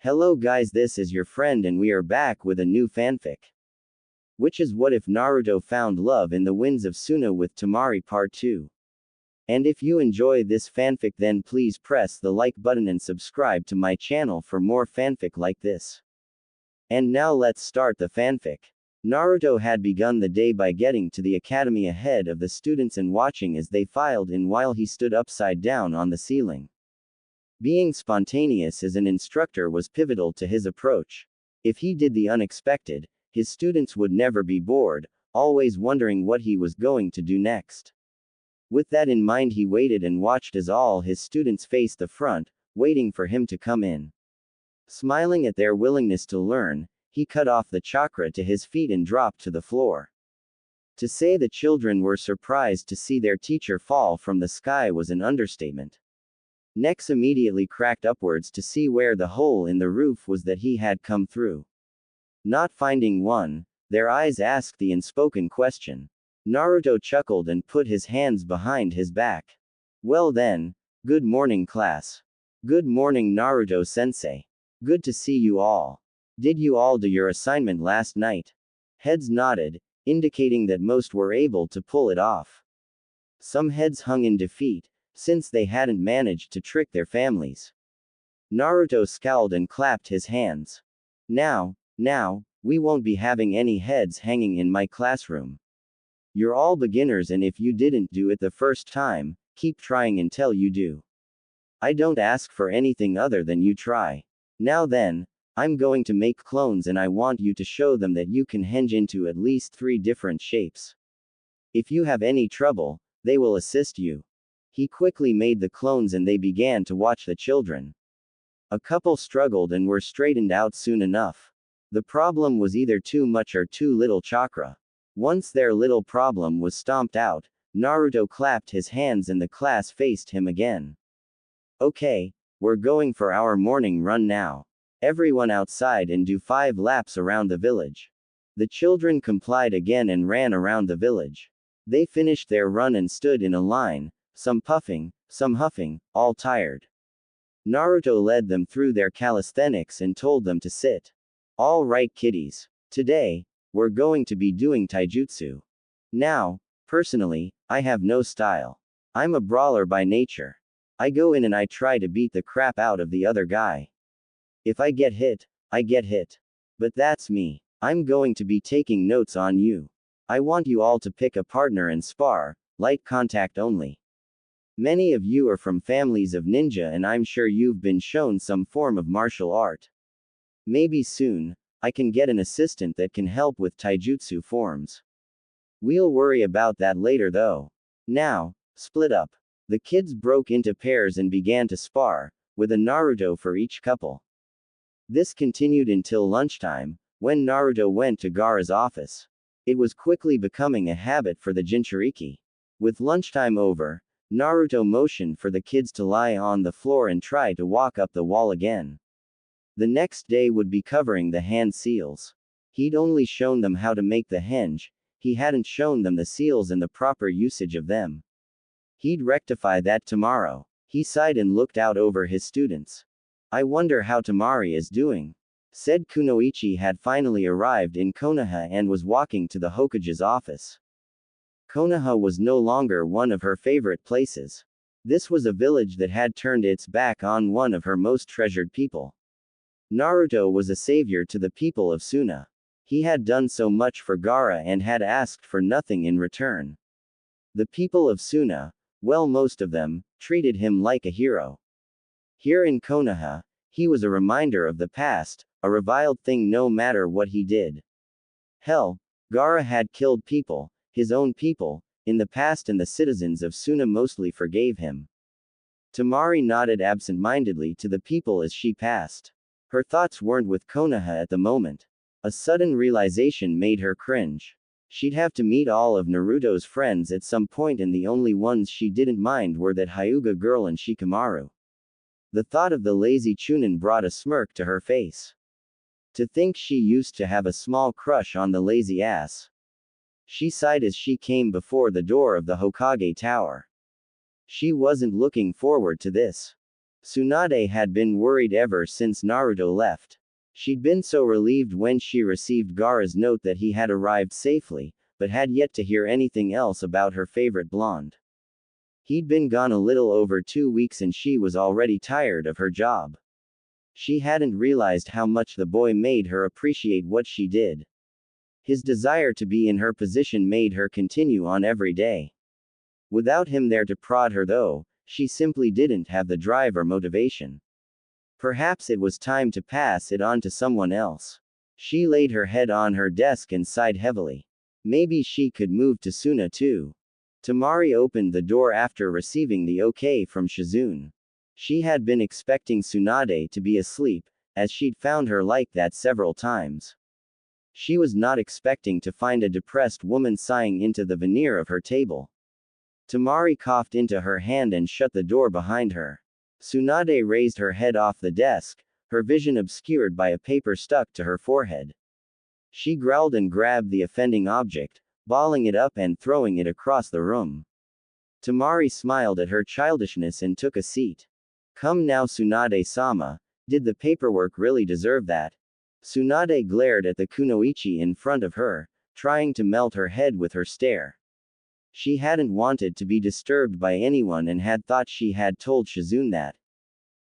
Hello guys, this is your friend and we are back with a new fanfic. Which is What If Naruto Found Love in the Winds of Suna with Temari Part 2. And if you enjoy this fanfic, then please press the like button and subscribe to my channel for more fanfic like this. And now let's start the fanfic. Naruto had begun the day by getting to the academy ahead of the students and watching as they filed in while he stood upside down on the ceiling. Being spontaneous as an instructor was pivotal to his approach. If he did the unexpected, his students would never be bored, always wondering what he was going to do next. With that in mind, he waited and watched as all his students faced the front, waiting for him to come in. Smiling at their willingness to learn, he cut off the chakra to his feet and dropped to the floor. To say the children were surprised to see their teacher fall from the sky was an understatement. Necks immediately cracked upwards to see where the hole in the roof was that he had come through. Not finding one, their eyes asked the unspoken question. Naruto chuckled and put his hands behind his back. Well then, good morning class. Good morning Naruto-sensei. Good to see you all. Did you all do your assignment last night? Heads nodded, indicating that most were able to pull it off. Some heads hung in defeat, since they hadn't managed to trick their families. Naruto scowled and clapped his hands. Now, we won't be having any heads hanging in my classroom. You're all beginners, and if you didn't do it the first time, keep trying until you do. I don't ask for anything other than you try. Now then, I'm going to make clones and I want you to show them that you can henge into at least 3 different shapes. If you have any trouble, they will assist you. He quickly made the clones and they began to watch the children. A couple struggled and were straightened out soon enough. The problem was either too much or too little chakra. Once their little problem was stomped out, Naruto clapped his hands and the class faced him again. Okay, we're going for our morning run now. Everyone outside and do 5 laps around the village. The children complied again and ran around the village. They finished their run and stood in a line, some puffing, some huffing, all tired. Naruto led them through their calisthenics and told them to sit. All right kiddies. Today, we're going to be doing taijutsu. Now, personally, I have no style. I'm a brawler by nature. I go in and I try to beat the crap out of the other guy. If I get hit, I get hit. But that's me. I'm going to be taking notes on you. I want you all to pick a partner and spar, light contact only. Many of you are from families of ninja and I'm sure you've been shown some form of martial art. Maybe soon, I can get an assistant that can help with taijutsu forms. We'll worry about that later though. Now, split up. The kids broke into pairs and began to spar, with a Naruto for each couple. This continued until lunchtime, when Naruto went to Gaara's office. It was quickly becoming a habit for the Jinchuriki. With lunchtime over, Naruto motioned for the kids to lie on the floor and try to walk up the wall again. The next day would be covering the hand seals. He'd only shown them how to make the henge, he hadn't shown them the seals and the proper usage of them. He'd rectify that tomorrow. He sighed and looked out over his students. I wonder how Temari is doing. Said Kunoichi had finally arrived in Konoha and was walking to the Hokage's office. Konoha was no longer one of her favorite places. This was a village that had turned its back on one of her most treasured people. Naruto was a savior to the people of Suna. He had done so much for Gaara and had asked for nothing in return. The people of Suna, well, most of them, treated him like a hero. Here in Konoha, he was a reminder of the past, a reviled thing no matter what he did. Hell, Gaara had killed people, his own people, in the past and the citizens of Suna mostly forgave him. Temari nodded absent-mindedly to the people as she passed. Her thoughts weren't with Konoha at the moment. A sudden realization made her cringe. She'd have to meet all of Naruto's friends at some point and the only ones she didn't mind were that Hyuga girl and Shikamaru. The thought of the lazy Chunin brought a smirk to her face. To think she used to have a small crush on the lazy ass. She sighed as she came before the door of the Hokage Tower. She wasn't looking forward to this. Tsunade had been worried ever since Naruto left. She'd been so relieved when she received Gaara's note that he had arrived safely, but had yet to hear anything else about her favorite blonde. He'd been gone a little over 2 weeks and she was already tired of her job. She hadn't realized how much the boy made her appreciate what she did. His desire to be in her position made her continue on every day. Without him there to prod her though, she simply didn't have the drive or motivation. Perhaps it was time to pass it on to someone else. She laid her head on her desk and sighed heavily. Maybe she could move to Suna too. Temari opened the door after receiving the okay from Shizune. She had been expecting Tsunade to be asleep, as she'd found her like that several times. She was not expecting to find a depressed woman sighing into the veneer of her table. Temari coughed into her hand and shut the door behind her. Tsunade raised her head off the desk, her vision obscured by a paper stuck to her forehead. She growled and grabbed the offending object, balling it up and throwing it across the room. Temari smiled at her childishness and took a seat. Come now Tsunade-sama, did the paperwork really deserve that? Tsunade glared at the kunoichi in front of her, trying to melt her head with her stare. She hadn't wanted to be disturbed by anyone and had thought she had told Shizune that.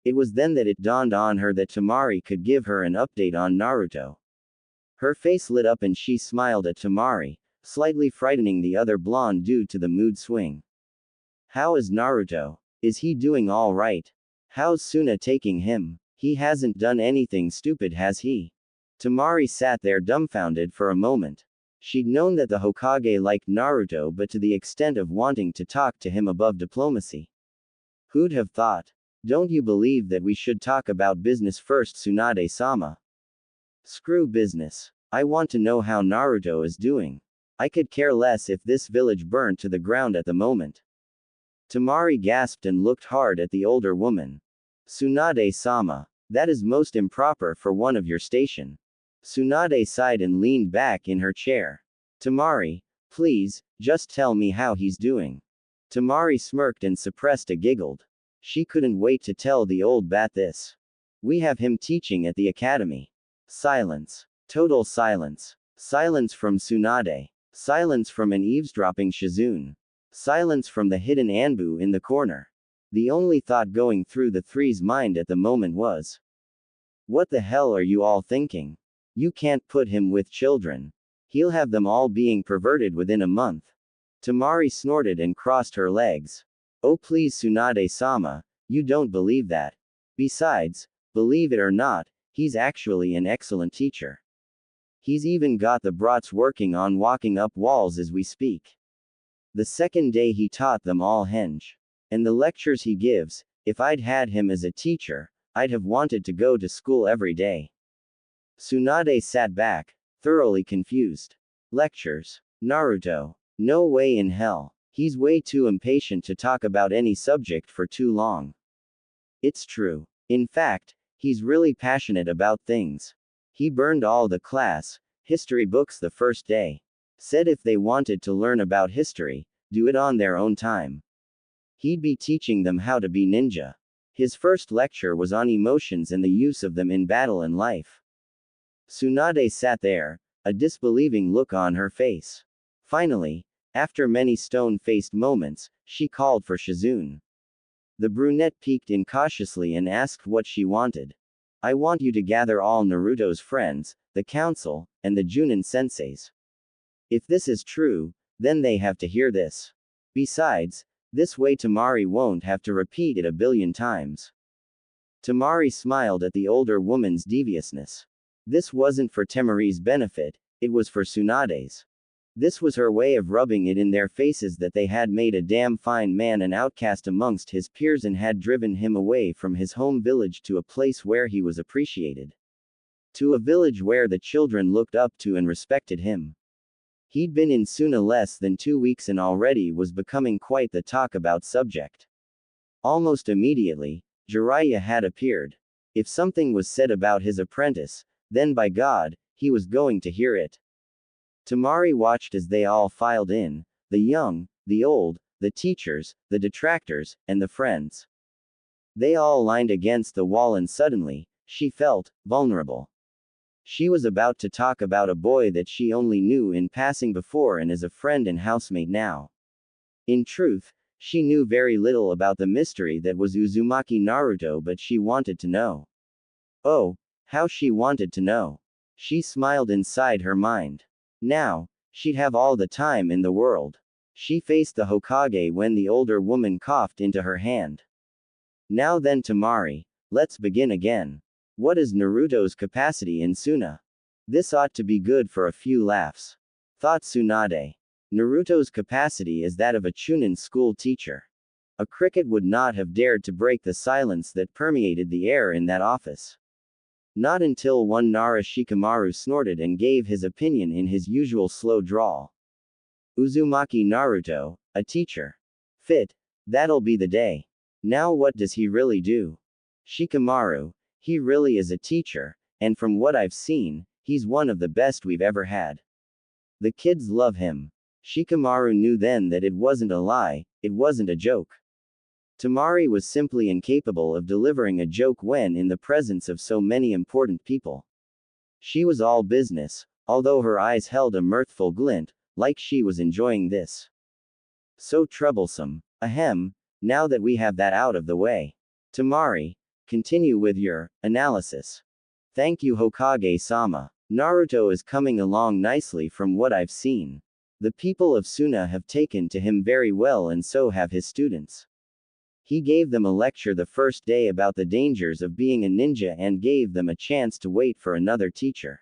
It was then that it dawned on her that Temari could give her an update on Naruto. Her face lit up and she smiled at Temari, slightly frightening the other blonde due to the mood swing. How is Naruto? Is he doing all right? How's Suna taking him? He hasn't done anything stupid, has he? Temari sat there dumbfounded for a moment. She'd known that the Hokage liked Naruto, but to the extent of wanting to talk to him above diplomacy. Who'd have thought? Don't you believe that we should talk about business first, Tsunade-sama? Screw business. I want to know how Naruto is doing. I could care less if this village burnt to the ground at the moment. Temari gasped and looked hard at the older woman. Tsunade-sama. That is most improper for one of your station. Tsunade sighed and leaned back in her chair. Temari, please, just tell me how he's doing. Temari smirked and suppressed a giggle. She couldn't wait to tell the old bat this. We have him teaching at the academy. Silence. Total silence. Silence from Tsunade. Silence from an eavesdropping Shizune. Silence from the hidden Anbu in the corner. The only thought going through the three's mind at the moment was, what the hell are you all thinking? You can't put him with children. He'll have them all being perverted within a month. Temari snorted and crossed her legs. Oh please Tsunade-sama, you don't believe that. Besides, believe it or not, he's actually an excellent teacher. He's even got the brats working on walking up walls as we speak. The second day he taught them all henge. And the lectures he gives, if I'd had him as a teacher, I'd have wanted to go to school every day. Tsunade sat back, thoroughly confused. Lectures. Naruto. No way in hell. He's way too impatient to talk about any subject for too long. It's true. In fact, he's really passionate about things. He burned all the class history books the first day. Said if they wanted to learn about history, do it on their own time. He'd be teaching them how to be ninja. His first lecture was on emotions and the use of them in battle and life. Tsunade sat there, a disbelieving look on her face. Finally, after many stone-faced moments, she called for Shizune. The brunette peeked in cautiously and asked what she wanted. I want you to gather all Naruto's friends, the council, and the Junin senseis. If this is true, then they have to hear this. Besides, this way Temari won't have to repeat it a billion times. Temari smiled at the older woman's deviousness. This wasn't for Temari's benefit, it was for Tsunade's. This was her way of rubbing it in their faces that they had made a damn fine man an outcast amongst his peers and had driven him away from his home village to a place where he was appreciated. To a village where the children looked up to and respected him. He'd been in Suna less than 2 weeks and already was becoming quite the talk about subject. Almost immediately, Jiraiya had appeared. If something was said about his apprentice, then by God, he was going to hear it. Temari watched as they all filed in, the young, the old, the teachers, the detractors, and the friends. They all lined against the wall and suddenly, she felt vulnerable. She was about to talk about a boy that she only knew in passing before and as a friend and housemate now. In truth, she knew very little about the mystery that was Uzumaki Naruto, but she wanted to know. Oh, how she wanted to know. She smiled inside her mind. Now, she'd have all the time in the world. She faced the Hokage when the older woman coughed into her hand. Now then, Temari, let's begin again. What is Naruto's capacity in Suna? This ought to be good for a few laughs, thought Tsunade. Naruto's capacity is that of a Chunin school teacher. A cricket would not have dared to break the silence that permeated the air in that office. Not until one Nara Shikamaru snorted and gave his opinion in his usual slow drawl. Uzumaki Naruto, a teacher. Fit, that'll be the day. Now what does he really do? Shikamaru, he really is a teacher, and from what I've seen, he's one of the best we've ever had. The kids love him. Shikamaru knew then that it wasn't a lie, it wasn't a joke. Temari was simply incapable of delivering a joke when in the presence of so many important people. She was all business, although her eyes held a mirthful glint, like she was enjoying this. So troublesome. Ahem, now that we have that out of the way. Temari, continue with your analysis. Thank you, Hokage-sama. Naruto is coming along nicely from what I've seen. The people of Suna have taken to him very well, and so have his students. He gave them a lecture the first day about the dangers of being a ninja and gave them a chance to wait for another teacher.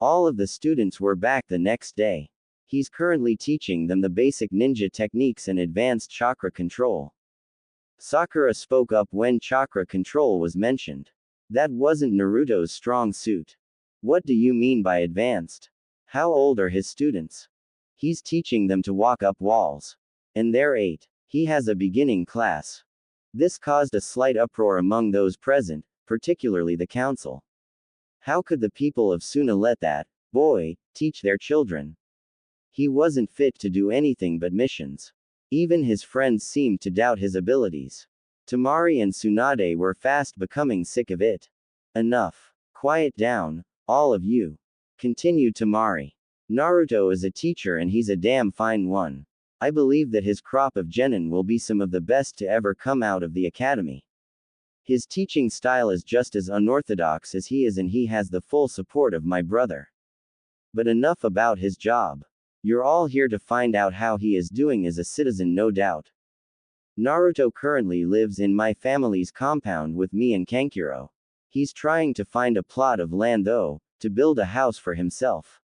All of the students were back the next day. He's currently teaching them the basic ninja techniques and advanced chakra control. Sakura spoke up when chakra control was mentioned. That wasn't Naruto's strong suit. What do you mean by advanced? How old are his students? He's teaching them to walk up walls. And they're 8. He has a beginning class. This caused a slight uproar among those present, particularly the council. How could the people of Suna let that boy teach their children? He wasn't fit to do anything but missions. Even his friends seemed to doubt his abilities. Temari and Tsunade were fast becoming sick of it. Enough. Quiet down, all of you. Continued Temari. Naruto is a teacher and he's a damn fine one. I believe that his crop of genin will be some of the best to ever come out of the academy. His teaching style is just as unorthodox as he is, and he has the full support of my brother. But enough about his job. You're all here to find out how he is doing as a citizen, no doubt. Naruto currently lives in my family's compound with me and Kankuro. He's trying to find a plot of land though, to build a house for himself.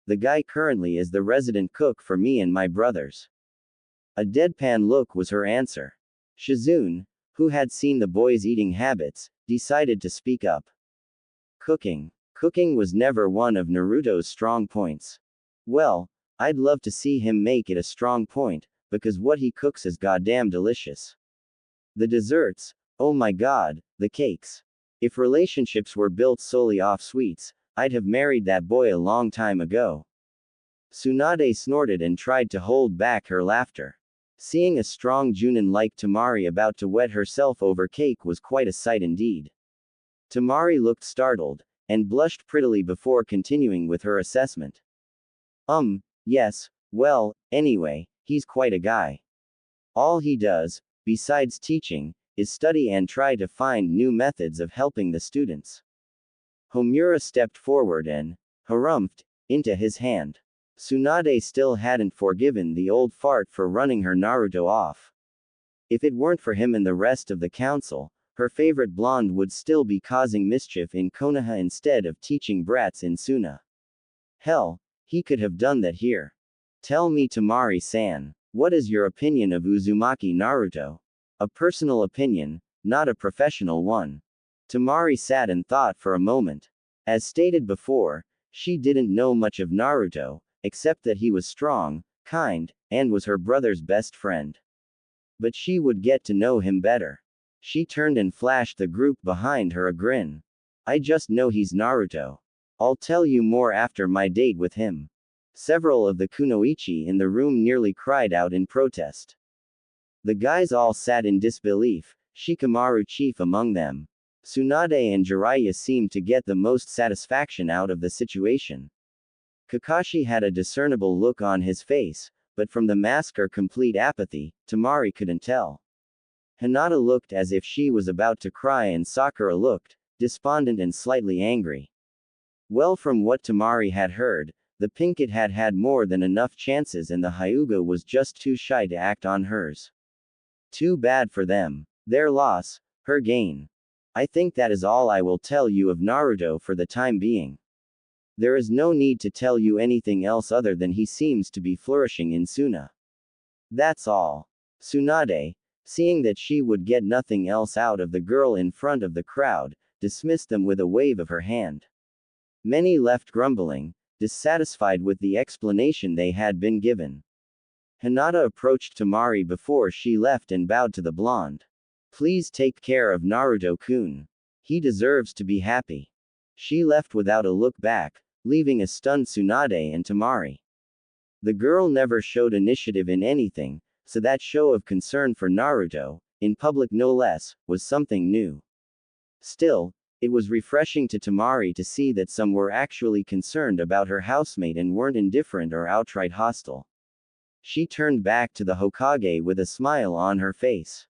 The guy currently is the resident cook for me and my brothers. A deadpan look was her answer. Shizune, who had seen the boy's eating habits, decided to speak up. Cooking. Cooking was never one of Naruto's strong points. Well, I'd love to see him make it a strong point, because what he cooks is goddamn delicious. The desserts, oh my god, the cakes. If relationships were built solely off sweets, I'd have married that boy a long time ago. Tsunade snorted and tried to hold back her laughter. Seeing a strong Junin like Temari about to wet herself over cake was quite a sight indeed. Temari looked startled, and blushed prettily before continuing with her assessment. Yes, well, anyway, he's quite a guy. All he does, besides teaching, is study and try to find new methods of helping the students. Homura stepped forward and harumphed into his hand. Tsunade still hadn't forgiven the old fart for running her Naruto off. If it weren't for him and the rest of the council, her favorite blonde would still be causing mischief in Konoha instead of teaching brats in Suna. Hell, he could have done that here. Tell me, Temari-san, what is your opinion of Uzumaki Naruto? A personal opinion, not a professional one. Temari sat and thought for a moment. As stated before, she didn't know much of Naruto, except that he was strong, kind, and was her brother's best friend. But she would get to know him better. She turned and flashed the group behind her a grin. I just know he's Naruto. I'll tell you more after my date with him. Several of the kunoichi in the room nearly cried out in protest. The guys all sat in disbelief, Shikamaru chief among them. Tsunade and Jiraiya seemed to get the most satisfaction out of the situation. Kakashi had a discernible look on his face, but from the mask or complete apathy, Temari couldn't tell. Hinata looked as if she was about to cry and Sakura looked, despondent and slightly angry. Well, from what Temari had heard, the Pink Kid had had more than enough chances and the Hyuga was just too shy to act on hers. Too bad for them. Their loss, her gain. I think that is all I will tell you of Naruto for the time being. There is no need to tell you anything else other than he seems to be flourishing in Suna. That's all. Tsunade, seeing that she would get nothing else out of the girl in front of the crowd, dismissed them with a wave of her hand. Many left grumbling, dissatisfied with the explanation they had been given. Hinata approached Temari before she left and bowed to the blonde. Please take care of Naruto-kun. He deserves to be happy. She left without a look back, leaving a stunned Tsunade and Temari. The girl never showed initiative in anything, so that show of concern for Naruto, in public no less, was something new. Still, it was refreshing to Temari to see that some were actually concerned about her housemate and weren't indifferent or outright hostile. She turned back to the Hokage with a smile on her face.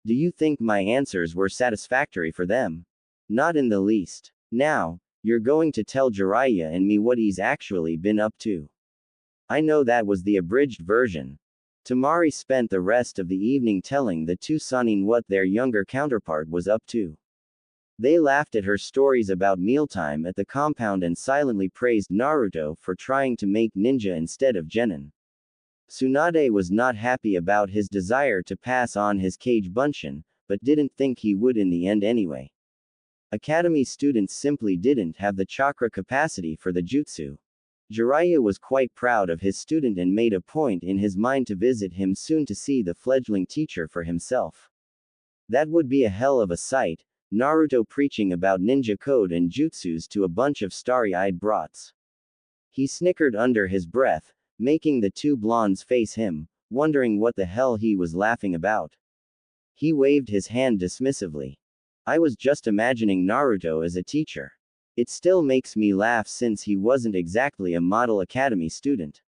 Do you think my answers were satisfactory for them? Not in the least. Now, you're going to tell Jiraiya and me what he's actually been up to. I know that was the abridged version. Temari spent the rest of the evening telling the two Sannin what their younger counterpart was up to. They laughed at her stories about mealtime at the compound and silently praised Naruto for trying to make ninja instead of genin. Tsunade was not happy about his desire to pass on his Kage Bunshin, but didn't think he would in the end anyway. Academy students simply didn't have the chakra capacity for the jutsu. Jiraiya was quite proud of his student and made a point in his mind to visit him soon to see the fledgling teacher for himself. That would be a hell of a sight, Naruto preaching about ninja code and jutsus to a bunch of starry-eyed brats. He snickered under his breath, making the two blondes face him, wondering what the hell he was laughing about. He waved his hand dismissively. I was just imagining Naruto as a teacher. It still makes me laugh since he wasn't exactly a model academy student.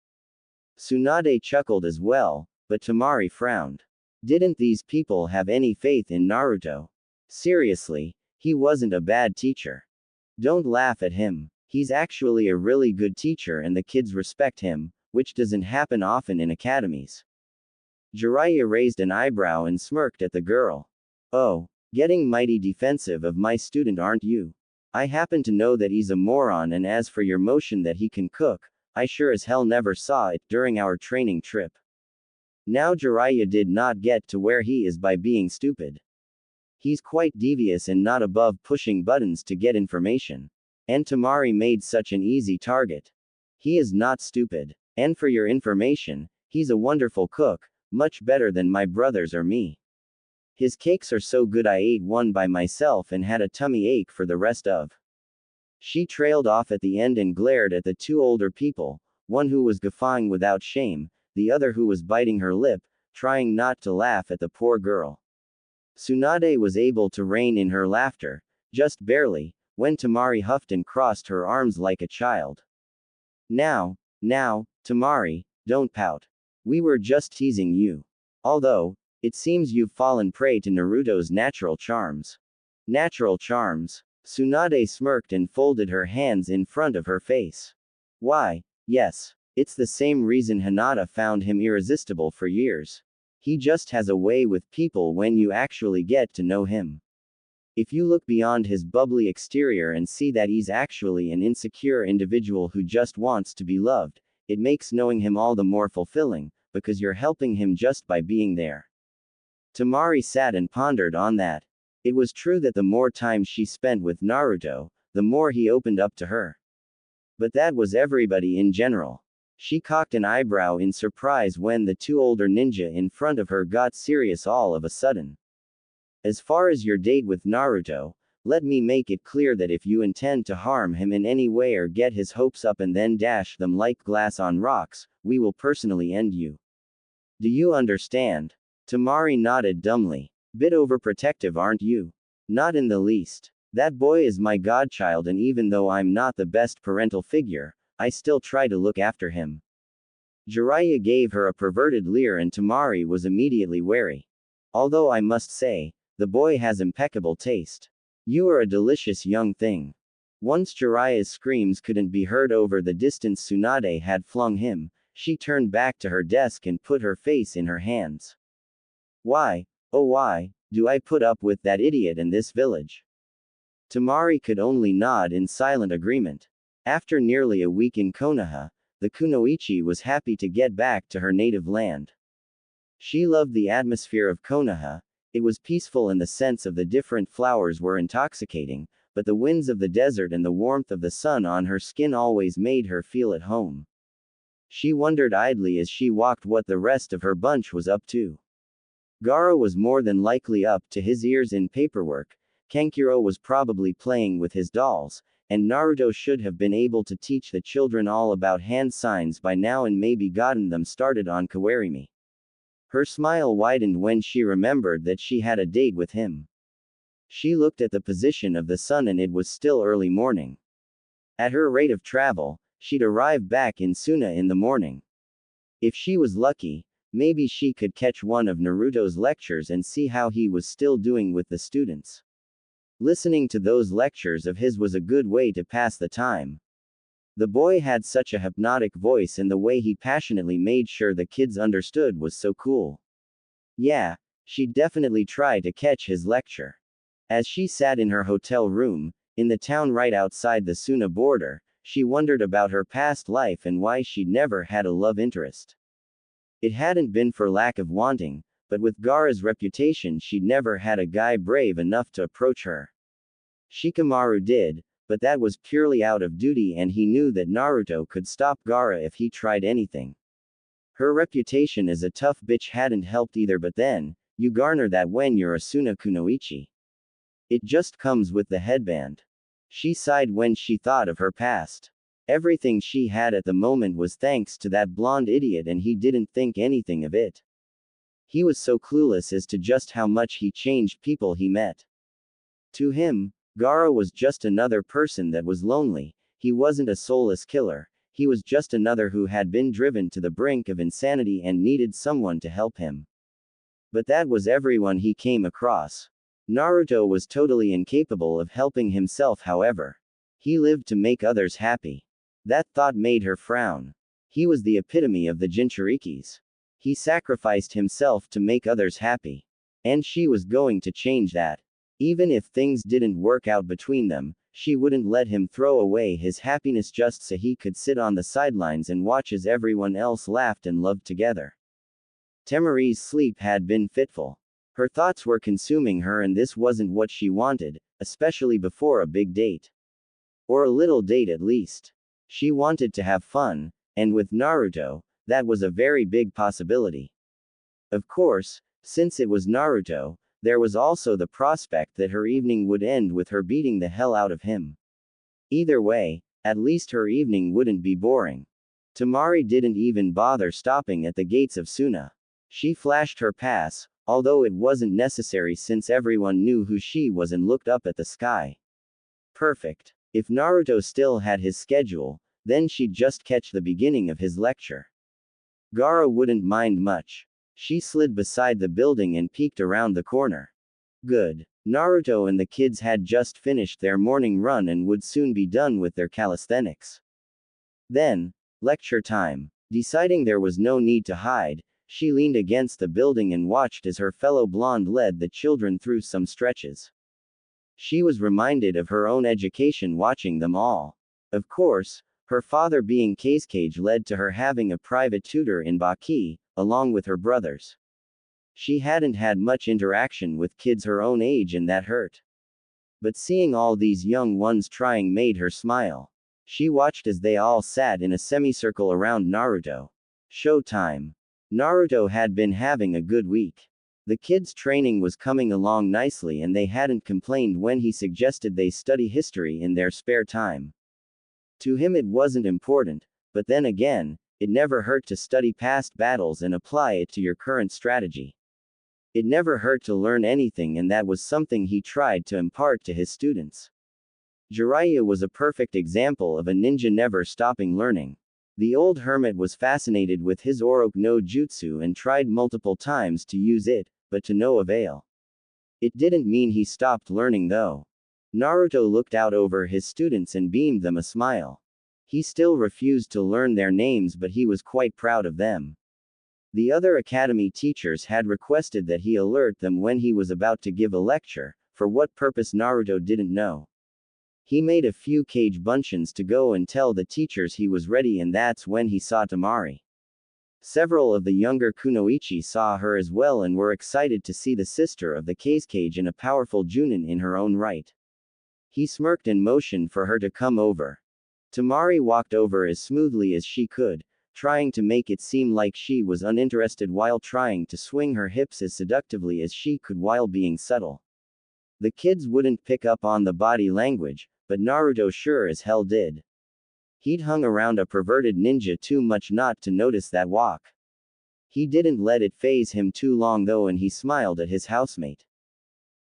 Tsunade chuckled as well, but Temari frowned. Didn't these people have any faith in Naruto? Seriously, he wasn't a bad teacher. Don't laugh at him. He's actually a really good teacher and the kids respect him, which doesn't happen often in academies. Jiraiya raised an eyebrow and smirked at the girl. Oh, getting mighty defensive of my student, aren't you? I happen to know that he's a moron, and as for your motion that he can cook, I sure as hell never saw it during our training trip. Now Jiraiya did not get to where he is by being stupid. He's quite devious and not above pushing buttons to get information. And Temari made such an easy target. He is not stupid. And for your information, he's a wonderful cook, much better than my brothers or me. His cakes are so good I ate one by myself and had a tummy ache for the rest of. She trailed off at the end and glared at the two older people, one who was guffawing without shame, the other who was biting her lip, trying not to laugh at the poor girl. Tsunade was able to rein in her laughter, just barely, when Temari huffed and crossed her arms like a child. Now, Temari, don't pout. We were just teasing you. Although, it seems you've fallen prey to Naruto's natural charms. Natural charms? Tsunade smirked and folded her hands in front of her face. Why, yes. It's the same reason Hinata found him irresistible for years. He just has a way with people when you actually get to know him. If you look beyond his bubbly exterior and see that he's actually an insecure individual who just wants to be loved, it makes knowing him all the more fulfilling, because you're helping him just by being there. Temari sat and pondered on that. It was true that the more time she spent with Naruto, the more he opened up to her. But that was everybody in general. She cocked an eyebrow in surprise when the two older ninja in front of her got serious all of a sudden. As far as your date with Naruto, let me make it clear that if you intend to harm him in any way or get his hopes up and then dash them like glass on rocks, we will personally end you. Do you understand? Temari nodded dumbly. Bit overprotective, aren't you? Not in the least. That boy is my godchild, and even though I'm not the best parental figure, I still try to look after him. Jiraiya gave her a perverted leer, and Temari was immediately wary. Although I must say, the boy has impeccable taste. You are a delicious young thing. Once Jiraiya's screams couldn't be heard over the distance Tsunade had flung him, she turned back to her desk and put her face in her hands. Why, oh why, do I put up with that idiot in this village? Temari could only nod in silent agreement. After nearly a week in Konoha, the kunoichi was happy to get back to her native land. She loved the atmosphere of Konoha. It was peaceful, and the scents of the different flowers were intoxicating, but the winds of the desert and the warmth of the sun on her skin always made her feel at home. She wondered idly as she walked what the rest of her bunch was up to. Gaara was more than likely up to his ears in paperwork, Kankuro was probably playing with his dolls, and Naruto should have been able to teach the children all about hand signs by now and maybe gotten them started on Kawarimi. Her smile widened when she remembered that she had a date with him. She looked at the position of the sun, and it was still early morning. At her rate of travel, she'd arrive back in Suna in the morning. If she was lucky, maybe she could catch one of Naruto's lectures and see how he was still doing with the students. Listening to those lectures of his was a good way to pass the time. The boy had such a hypnotic voice, and the way he passionately made sure the kids understood was so cool. Yeah, she'd definitely try to catch his lecture. As she sat in her hotel room, in the town right outside the Suna border, she wondered about her past life and why she'd never had a love interest. It hadn't been for lack of wanting, but with Gaara's reputation she'd never had a guy brave enough to approach her. Shikamaru did, but that was purely out of duty, and he knew that Naruto could stop Gaara if he tried anything. Her reputation as a tough bitch hadn't helped either, but then, you garner that when you're a Suna kunoichi. It just comes with the headband. She sighed when she thought of her past. Everything she had at the moment was thanks to that blonde idiot, and he didn't think anything of it. He was so clueless as to just how much he changed people he met. To him, Gaara was just another person that was lonely. He wasn't a soulless killer, he was just another who had been driven to the brink of insanity and needed someone to help him. But that was everyone he came across. Naruto was totally incapable of helping himself, however. He lived to make others happy. That thought made her frown. He was the epitome of the Jinchurikis. He sacrificed himself to make others happy. And she was going to change that. Even if things didn't work out between them, she wouldn't let him throw away his happiness just so he could sit on the sidelines and watch as everyone else laughed and loved together. Temari's sleep had been fitful. Her thoughts were consuming her, and this wasn't what she wanted, especially before a big date. Or a little date at least. She wanted to have fun, and with Naruto, that was a very big possibility. Of course, since it was Naruto, there was also the prospect that her evening would end with her beating the hell out of him. Either way, at least her evening wouldn't be boring. Temari didn't even bother stopping at the gates of Suna. She flashed her pass, although it wasn't necessary since everyone knew who she was and looked up at the sky. Perfect. If Naruto still had his schedule, then she'd just catch the beginning of his lecture. Gaara wouldn't mind much. She slid beside the building and peeked around the corner. Good. Naruto and the kids had just finished their morning run and would soon be done with their calisthenics. Then, lecture time. Deciding there was no need to hide, she leaned against the building and watched as her fellow blonde led the children through some stretches. She was reminded of her own education watching them all. Of course, her father being Kazekage led to her having a private tutor in Baki, along with her brothers. She hadn't had much interaction with kids her own age, and that hurt. But seeing all these young ones trying made her smile. She watched as they all sat in a semicircle around Naruto. Show time. Naruto had been having a good week. The kids' training was coming along nicely, and they hadn't complained when he suggested they study history in their spare time. To him it wasn't important, but then again, it never hurt to study past battles and apply it to your current strategy. It never hurt to learn anything, and that was something he tried to impart to his students. Jiraiya was a perfect example of a ninja never stopping learning. The old hermit was fascinated with his Oroku no Jutsu and tried multiple times to use it, but to no avail. It didn't mean he stopped learning though. Naruto looked out over his students and beamed them a smile. He still refused to learn their names, but he was quite proud of them. The other academy teachers had requested that he alert them when he was about to give a lecture, for what purpose Naruto didn't know. He made a few kage bunshin to go and tell the teachers he was ready, and that's when he saw Temari. Several of the younger kunoichi saw her as well and were excited to see the sister of the kage and a powerful junin in her own right. He smirked and motioned for her to come over. Temari walked over as smoothly as she could, trying to make it seem like she was uninterested while trying to swing her hips as seductively as she could while being subtle. The kids wouldn't pick up on the body language, but Naruto sure as hell did. He'd hung around a perverted ninja too much not to notice that walk. He didn't let it faze him too long though, and he smiled at his housemate.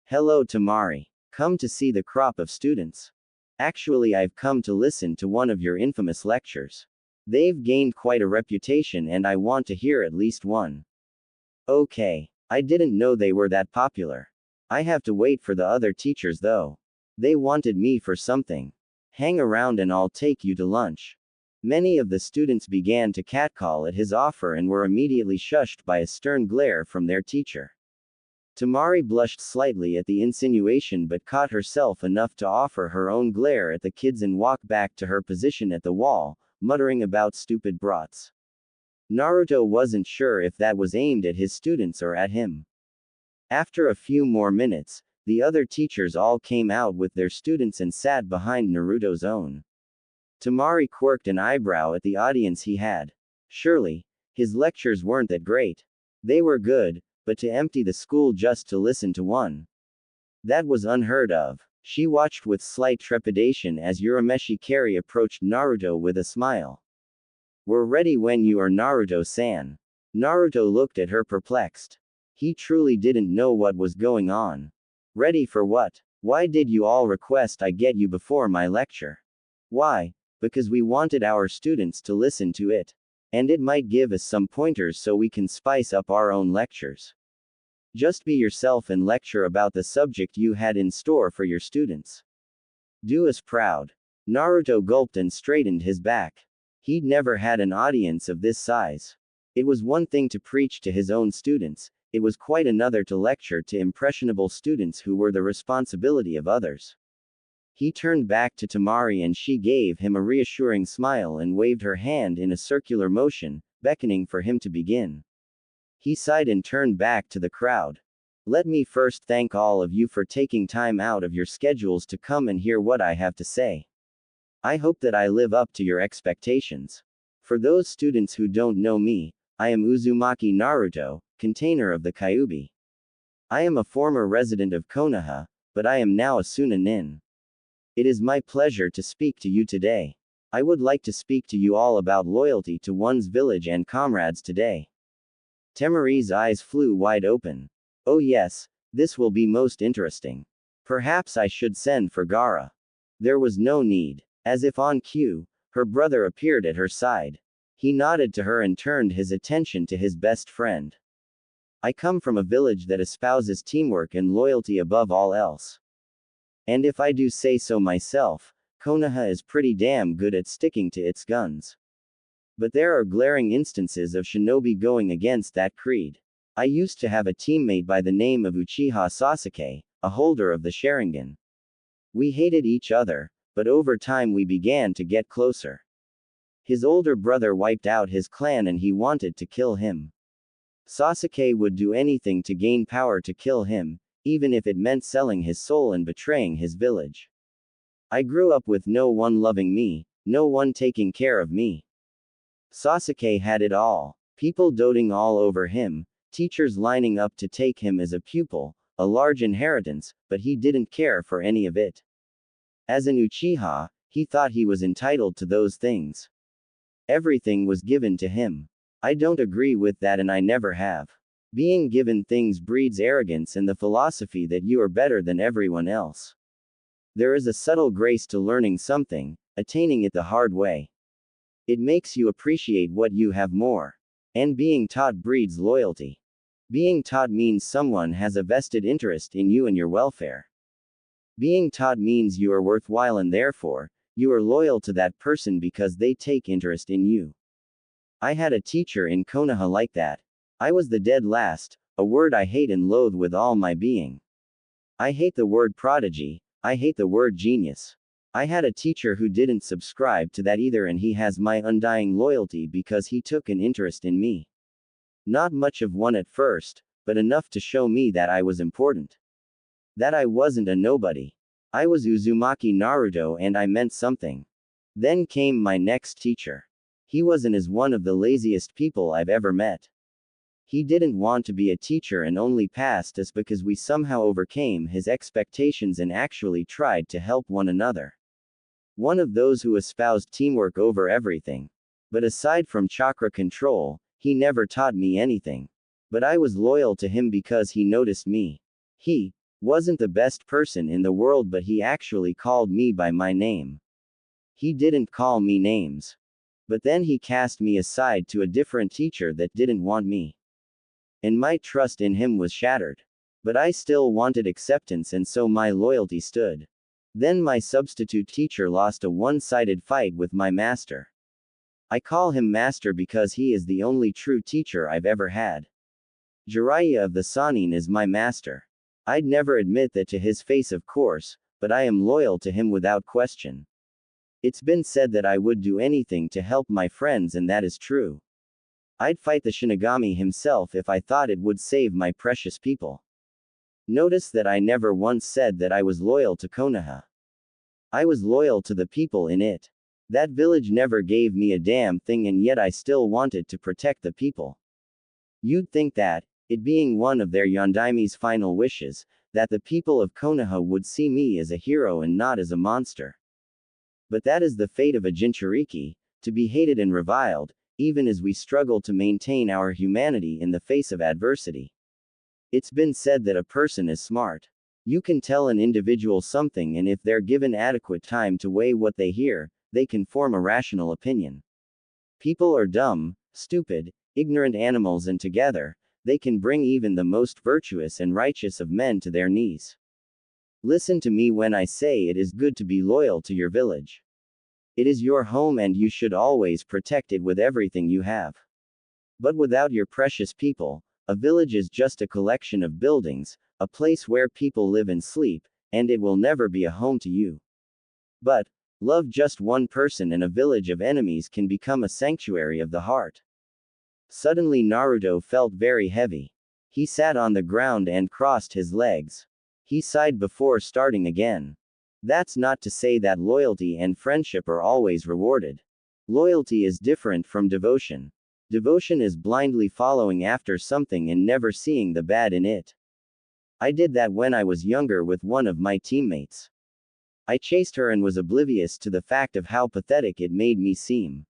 Hello Temari. Come to see the crop of students. Actually, I've come to listen to one of your infamous lectures. They've gained quite a reputation and I want to hear at least one. Okay. I didn't know they were that popular. I have to wait for the other teachers though. They wanted me for something. Hang around and I'll take you to lunch. Many of the students began to catcall at his offer and were immediately shushed by a stern glare from their teacher. Temari blushed slightly at the insinuation but caught herself enough to offer her own glare at the kids and walk back to her position at the wall, muttering about stupid brats. Naruto wasn't sure if that was aimed at his students or at him. After a few more minutes, the other teachers all came out with their students and sat behind Naruto's own. Temari quirked an eyebrow at the audience he had. Surely, his lectures weren't that great. They were good, but to empty the school just to listen to one. That was unheard of. She watched with slight trepidation as Urameshi Kari approached Naruto with a smile. We're ready when you are, Naruto-san. Naruto looked at her perplexed. He truly didn't know what was going on. Ready for what? Why did you all request I get you before my lecture? Why? Because we wanted our students to listen to it. And it might give us some pointers so we can spice up our own lectures. Just be yourself and lecture about the subject you had in store for your students. Do us proud. Naruto gulped and straightened his back. He'd never had an audience of this size. It was one thing to preach to his own students, it was quite another to lecture to impressionable students who were the responsibility of others. He turned back to Temari and she gave him a reassuring smile and waved her hand in a circular motion, beckoning for him to begin. He sighed and turned back to the crowd. Let me first thank all of you for taking time out of your schedules to come and hear what I have to say. I hope that I live up to your expectations. For those students who don't know me, I am Uzumaki Naruto, container of the Kyuubi. I am a former resident of Konoha, but I am now a Suna nin. It is my pleasure to speak to you today. I would like to speak to you all about loyalty to one's village and comrades today. Temari's eyes flew wide open. Oh yes, this will be most interesting. Perhaps I should send for Gaara. There was no need. As if on cue, her brother appeared at her side. He nodded to her and turned his attention to his best friend. I come from a village that espouses teamwork and loyalty above all else. And if I do say so myself, Konoha is pretty damn good at sticking to its guns. But there are glaring instances of shinobi going against that creed. I used to have a teammate by the name of Uchiha Sasuke, a holder of the Sharingan. We hated each other, but over time we began to get closer. His older brother wiped out his clan and he wanted to kill him. Sasuke would do anything to gain power to kill him, even if it meant selling his soul and betraying his village. I grew up with no one loving me, no one taking care of me. Sasuke had it all. People doting all over him, teachers lining up to take him as a pupil, a large inheritance, but he didn't care for any of it. As an Uchiha, he thought he was entitled to those things. Everything was given to him. I don't agree with that and I never have. Being given things breeds arrogance and the philosophy that you are better than everyone else. There is a subtle grace to learning something, attaining it the hard way. It makes you appreciate what you have more. And being taught breeds loyalty. Being taught means someone has a vested interest in you and your welfare. Being taught means you are worthwhile and therefore, you are loyal to that person because they take interest in you. I had a teacher in Konoha like that. I was the dead last, a word I hate and loathe with all my being. I hate the word prodigy, I hate the word genius. I had a teacher who didn't subscribe to that either, and he has my undying loyalty because he took an interest in me. Not much of one at first, but enough to show me that I was important. That I wasn't a nobody. I was Uzumaki Naruto and I meant something. Then came my next teacher. He wasn't as one of the laziest people I've ever met. He didn't want to be a teacher and only passed us because we somehow overcame his expectations and actually tried to help one another. One of those who espoused teamwork over everything. But aside from chakra control, he never taught me anything. But I was loyal to him because he noticed me. He wasn't the best person in the world, but he actually called me by my name. He didn't call me names. But then he cast me aside to a different teacher that didn't want me. And my trust in him was shattered. But I still wanted acceptance, and so my loyalty stood. Then my substitute teacher lost a one-sided fight with my master. I call him master because he is the only true teacher I've ever had. Jiraiya of the Sannin is my master. I'd never admit that to his face, of course, but I am loyal to him without question. It's been said that I would do anything to help my friends, and that is true. I'd fight the Shinigami himself if I thought it would save my precious people. Notice that I never once said that I was loyal to Konoha. I was loyal to the people in it. That village never gave me a damn thing, and yet I still wanted to protect the people. You'd think that, it being one of their Yondaimi's final wishes, that the people of Konoha would see me as a hero and not as a monster. But that is the fate of a Jinchuriki, to be hated and reviled, even as we struggle to maintain our humanity in the face of adversity. It's been said that a person is smart. You can tell an individual something, and if they're given adequate time to weigh what they hear, they can form a rational opinion. People are dumb, stupid, ignorant animals, and together, they can bring even the most virtuous and righteous of men to their knees. Listen to me when I say it is good to be loyal to your village. It is your home and you should always protect it with everything you have. But without your precious people, a village is just a collection of buildings, a place where people live and sleep, and it will never be a home to you. But, love just one person and a village of enemies can become a sanctuary of the heart. Suddenly Naruto felt very heavy. He sat on the ground and crossed his legs. He sighed before starting again. That's not to say that loyalty and friendship are always rewarded. Loyalty is different from devotion. Devotion is blindly following after something and never seeing the bad in it. I did that when I was younger with one of my teammates. I chased her and was oblivious to the fact of how pathetic it made me seem.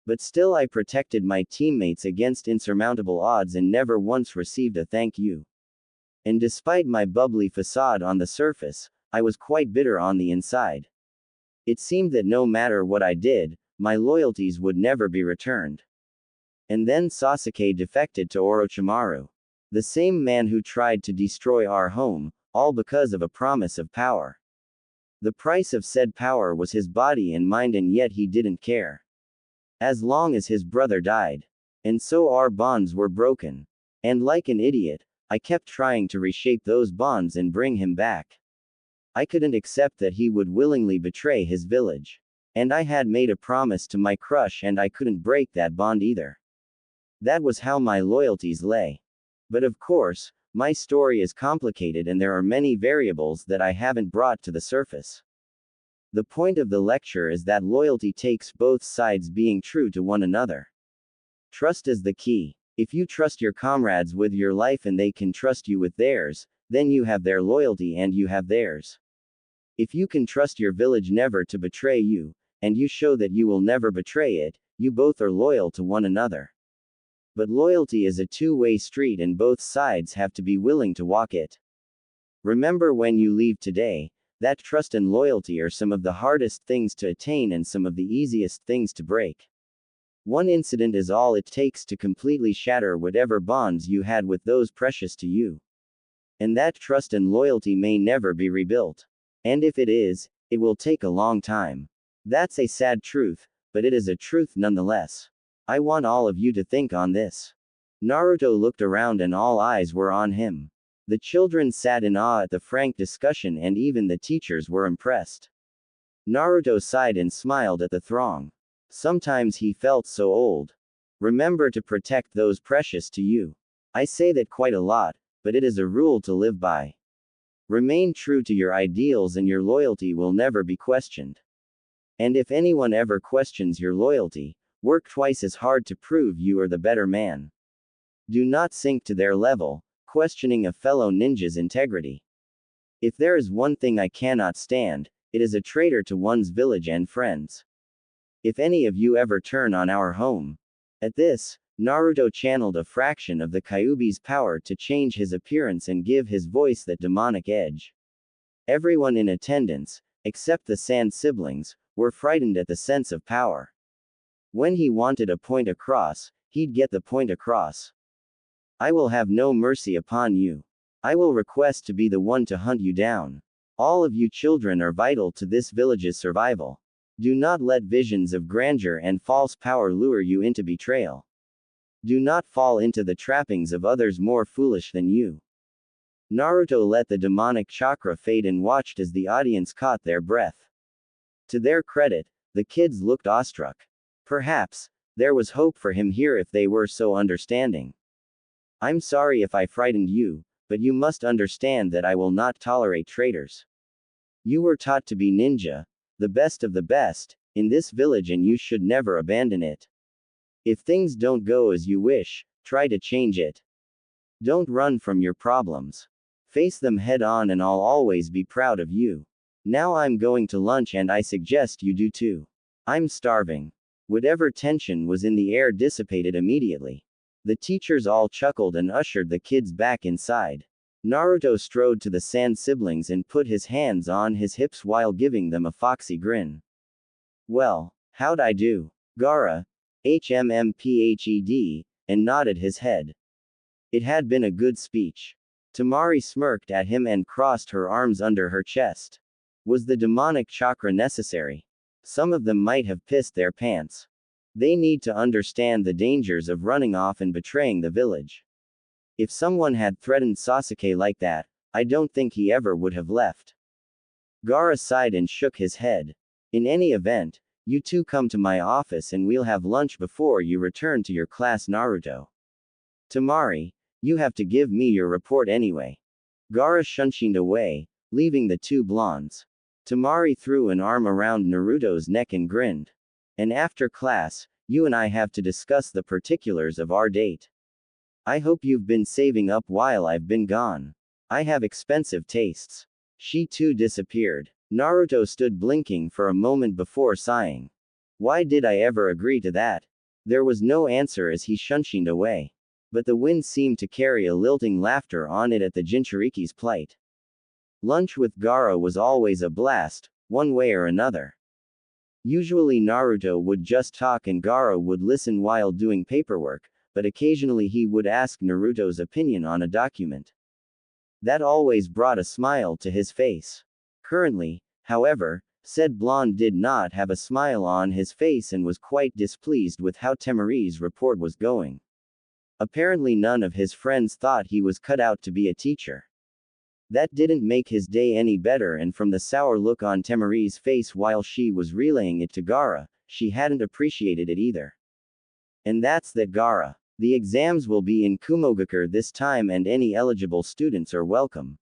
But still I protected my teammates against insurmountable odds and never once received a thank you. And despite my bubbly facade on the surface, I was quite bitter on the inside. It seemed that no matter what I did, my loyalties would never be returned. And then Sasuke defected to Orochimaru. The same man who tried to destroy our home, all because of a promise of power. The price of said power was his body and mind, and yet he didn't care. As long as his brother died. And so our bonds were broken. And like an idiot, I kept trying to reshape those bonds and bring him back. I couldn't accept that he would willingly betray his village. And I had made a promise to my crush and I couldn't break that bond either. That was how my loyalties lay. But of course, my story is complicated and there are many variables that I haven't brought to the surface. The point of the lecture is that loyalty takes both sides being true to one another. Trust is the key. If you trust your comrades with your life and they can trust you with theirs, then you have their loyalty and you have theirs. If you can trust your village never to betray you, and you show that you will never betray it, you both are loyal to one another. But loyalty is a two-way street and both sides have to be willing to walk it. Remember when you leave today, that trust and loyalty are some of the hardest things to attain and some of the easiest things to break. One incident is all it takes to completely shatter whatever bonds you had with those precious to you. And that trust and loyalty may never be rebuilt. And if it is, it will take a long time. That's a sad truth, but it is a truth nonetheless. I want all of you to think on this. Naruto looked around and all eyes were on him. The children sat in awe at the frank discussion and even the teachers were impressed. Naruto sighed and smiled at the throng. Sometimes he felt so old. Remember to protect those precious to you. I say that quite a lot, but it is a rule to live by. Remain true to your ideals and your loyalty will never be questioned. And if anyone ever questions your loyalty, work twice as hard to prove you are the better man. Do not sink to their level, questioning a fellow ninja's integrity. If there is one thing I cannot stand, it is a traitor to one's village and friends. If any of you ever turn on our home. At this, Naruto channeled a fraction of the Kyuubi's power to change his appearance and give his voice that demonic edge. Everyone in attendance, except the Sand siblings, were frightened at the sense of power. When he wanted a point across, he'd get the point across. I will have no mercy upon you. I will request to be the one to hunt you down. All of you children are vital to this village's survival. Do not let visions of grandeur and false power lure you into betrayal. Do not fall into the trappings of others more foolish than you. Naruto let the demonic chakra fade and watched as the audience caught their breath. To their credit, the kids looked awestruck. Perhaps, there was hope for him here if they were so understanding. I'm sorry if I frightened you, but you must understand that I will not tolerate traitors. You were taught to be ninja, the best of the best, in this village and you should never abandon it. If things don't go as you wish, try to change it. Don't run from your problems. Face them head on and I'll always be proud of you. Now I'm going to lunch and I suggest you do too. I'm starving. Whatever tension was in the air dissipated immediately. The teachers all chuckled and ushered the kids back inside. Naruto strode to the Sand siblings and put his hands on his hips while giving them a foxy grin. Well, how'd I do? Gaara, HMMPHED, and nodded his head. It had been a good speech. Temari smirked at him and crossed her arms under her chest. Was the demonic chakra necessary? Some of them might have pissed their pants. They need to understand the dangers of running off and betraying the village. If someone had threatened Sasuke like that, I don't think he ever would have left. Gaara sighed and shook his head. In any event, you two come to my office and we'll have lunch before you return to your class. Naruto. Temari, you have to give me your report anyway. Gaara shunshined away, leaving the two blondes. Temari threw an arm around Naruto's neck and grinned. And after class, you and I have to discuss the particulars of our date. I hope you've been saving up while I've been gone. I have expensive tastes. She too disappeared. Naruto stood blinking for a moment before sighing. Why did I ever agree to that? There was no answer as he shunshined away. But the wind seemed to carry a lilting laughter on it at the Jinchuriki's plight. Lunch with Gaara was always a blast, one way or another. Usually Naruto would just talk and Gaara would listen while doing paperwork, but occasionally he would ask Naruto's opinion on a document. That always brought a smile to his face. Currently, however, said blonde did not have a smile on his face and was quite displeased with how Temari's report was going. Apparently none of his friends thought he was cut out to be a teacher. That didn't make his day any better, and from the sour look on Temari's face while she was relaying it to Gaara, she hadn't appreciated it either. And that's that, Gaara. The exams will be in Kumogakure this time and any eligible students are welcome.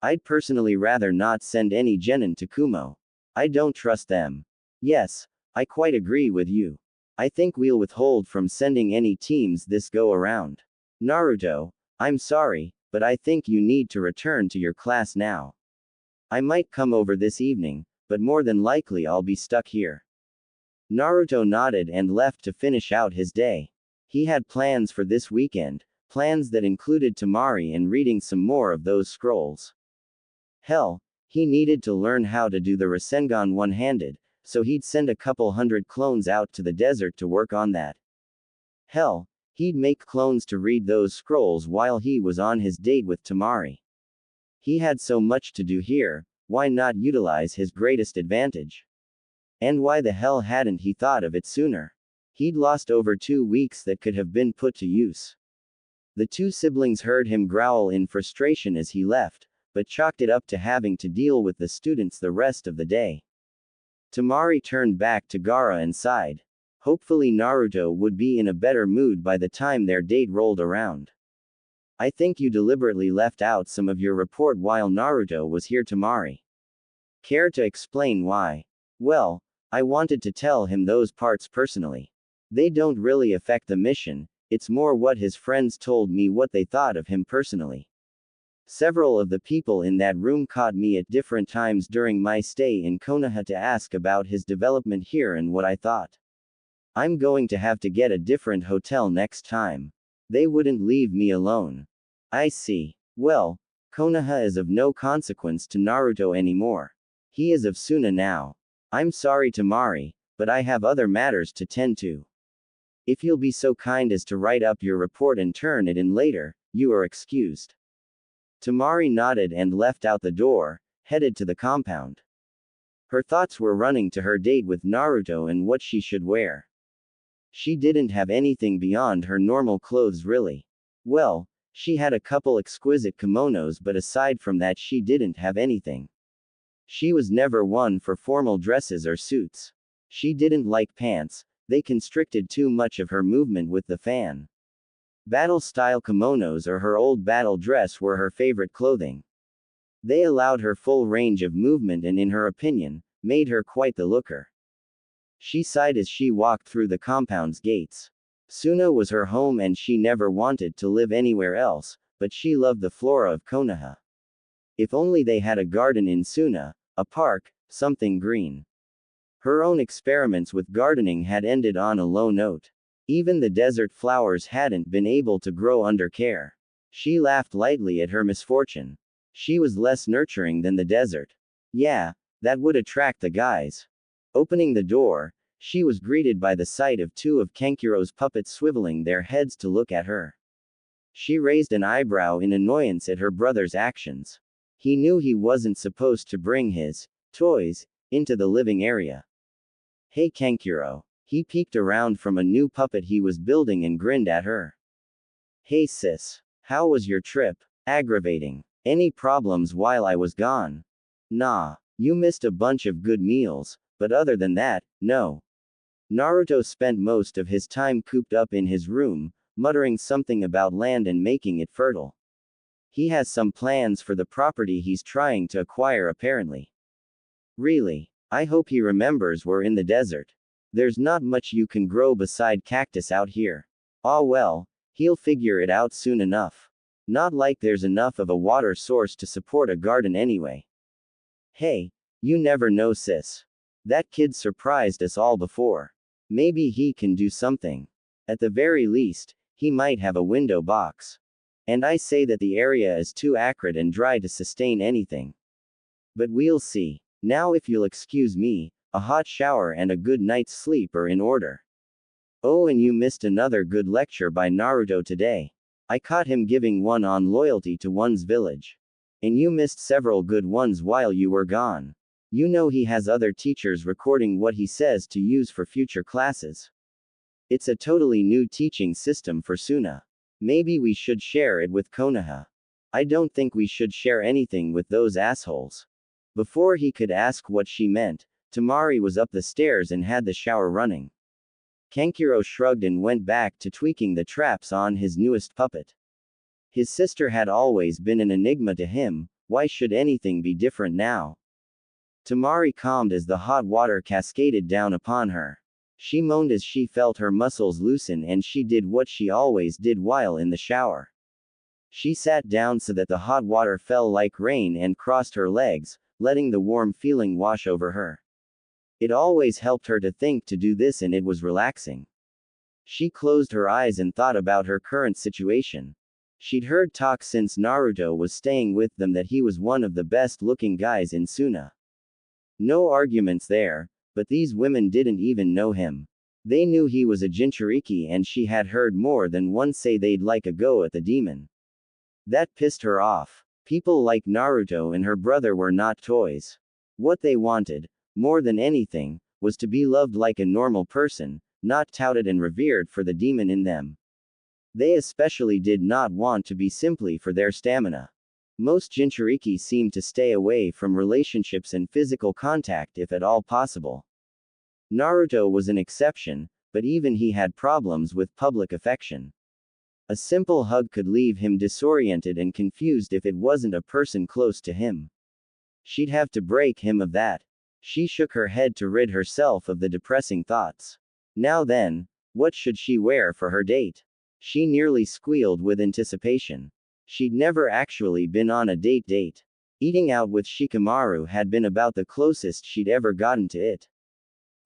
I'd personally rather not send any genin to Kumo. I don't trust them. Yes, I quite agree with you. I think we'll withhold from sending any teams this go around. Naruto, I'm sorry, but I think you need to return to your class now. I might come over this evening, but more than likely I'll be stuck here. Naruto nodded and left to finish out his day. He had plans for this weekend, plans that included Temari and reading some more of those scrolls. Hell, he needed to learn how to do the Rasengan one-handed, so he'd send a couple hundred clones out to the desert to work on that. Hell, he'd make clones to read those scrolls while he was on his date with Temari. He had so much to do here, why not utilize his greatest advantage? And why the hell hadn't he thought of it sooner? He'd lost over 2 weeks that could have been put to use. The two siblings heard him growl in frustration as he left, but chalked it up to having to deal with the students the rest of the day. Temari turned back to Gaara and sighed. Hopefully Naruto would be in a better mood by the time their date rolled around. I think you deliberately left out some of your report while Naruto was here, Temari. Care to explain why? Well, I wanted to tell him those parts personally. They don't really affect the mission, it's more what his friends told me what they thought of him personally. Several of the people in that room caught me at different times during my stay in Konoha to ask about his development here and what I thought. I'm going to have to get a different hotel next time. They wouldn't leave me alone. I see. Well, Konoha is of no consequence to Naruto anymore. He is of Suna now. I'm sorry, Temari, but I have other matters to tend to. If you'll be so kind as to write up your report and turn it in later, you are excused. Temari nodded and left out the door, headed to the compound. Her thoughts were running to her date with Naruto and what she should wear. She didn't have anything beyond her normal clothes really. Well, she had a couple exquisite kimonos, but aside from that she didn't have anything. She was never one for formal dresses or suits. She didn't like pants, they constricted too much of her movement with the fan. Battle-style kimonos or her old battle dress were her favorite clothing. They allowed her full range of movement and in her opinion, made her quite the looker. She sighed as she walked through the compound's gates. Suna was her home and she never wanted to live anywhere else, but she loved the flora of Konoha. If only they had a garden in Suna, a park, something green. Her own experiments with gardening had ended on a low note. Even the desert flowers hadn't been able to grow under care. She laughed lightly at her misfortune. She was less nurturing than the desert. Yeah, that would attract the guys. Opening the door, she was greeted by the sight of two of Kenkuro's puppets swiveling their heads to look at her. She raised an eyebrow in annoyance at her brother's actions. He knew he wasn't supposed to bring his toys into the living area. Hey Kenkuro. He peeked around from a new puppet he was building and grinned at her. Hey sis. How was your trip? Aggravating. Any problems while I was gone? Nah. You missed a bunch of good meals, but other than that, no. Naruto spent most of his time cooped up in his room, muttering something about land and making it fertile. He has some plans for the property he's trying to acquire apparently. Really? I hope he remembers we're in the desert. There's not much you can grow beside cactus out here. Ah well, he'll figure it out soon enough. Not like there's enough of a water source to support a garden anyway. Hey, you never know sis. That kid surprised us all before. Maybe he can do something. At the very least, he might have a window box. And I say that the area is too acrid and dry to sustain anything. But we'll see. Now if you'll excuse me, a hot shower and a good night's sleep are in order. Oh, and you missed another good lecture by Naruto today. I caught him giving one on loyalty to one's village. And you missed several good ones while you were gone. You know he has other teachers recording what he says to use for future classes. It's a totally new teaching system for Suna. Maybe we should share it with Konoha. I don't think we should share anything with those assholes. Before he could ask what she meant, Temari was up the stairs and had the shower running. Kenkuro shrugged and went back to tweaking the traps on his newest puppet. His sister had always been an enigma to him, why should anything be different now? Temari calmed as the hot water cascaded down upon her. She moaned as she felt her muscles loosen and she did what she always did while in the shower. She sat down so that the hot water fell like rain and crossed her legs, letting the warm feeling wash over her. It always helped her to think to do this and it was relaxing. She closed her eyes and thought about her current situation. She'd heard talk since Naruto was staying with them that he was one of the best looking guys in Suna. No arguments there, but these women didn't even know him. They knew he was a Jinchuriki and she had heard more than once say they'd like a go at the demon. That pissed her off. People like Naruto and her brother were not toys. What they wanted, more than anything, was to be loved like a normal person, not touted and revered for the demon in them. They especially did not want to be simply for their stamina. Most Jinchuriki seemed to stay away from relationships and physical contact if at all possible. Naruto was an exception, but even he had problems with public affection. A simple hug could leave him disoriented and confused if it wasn't a person close to him. She'd have to break him of that. She shook her head to rid herself of the depressing thoughts. Now then, what should she wear for her date? She nearly squealed with anticipation. She'd never actually been on a date. Eating out with Shikamaru had been about the closest she'd ever gotten to it.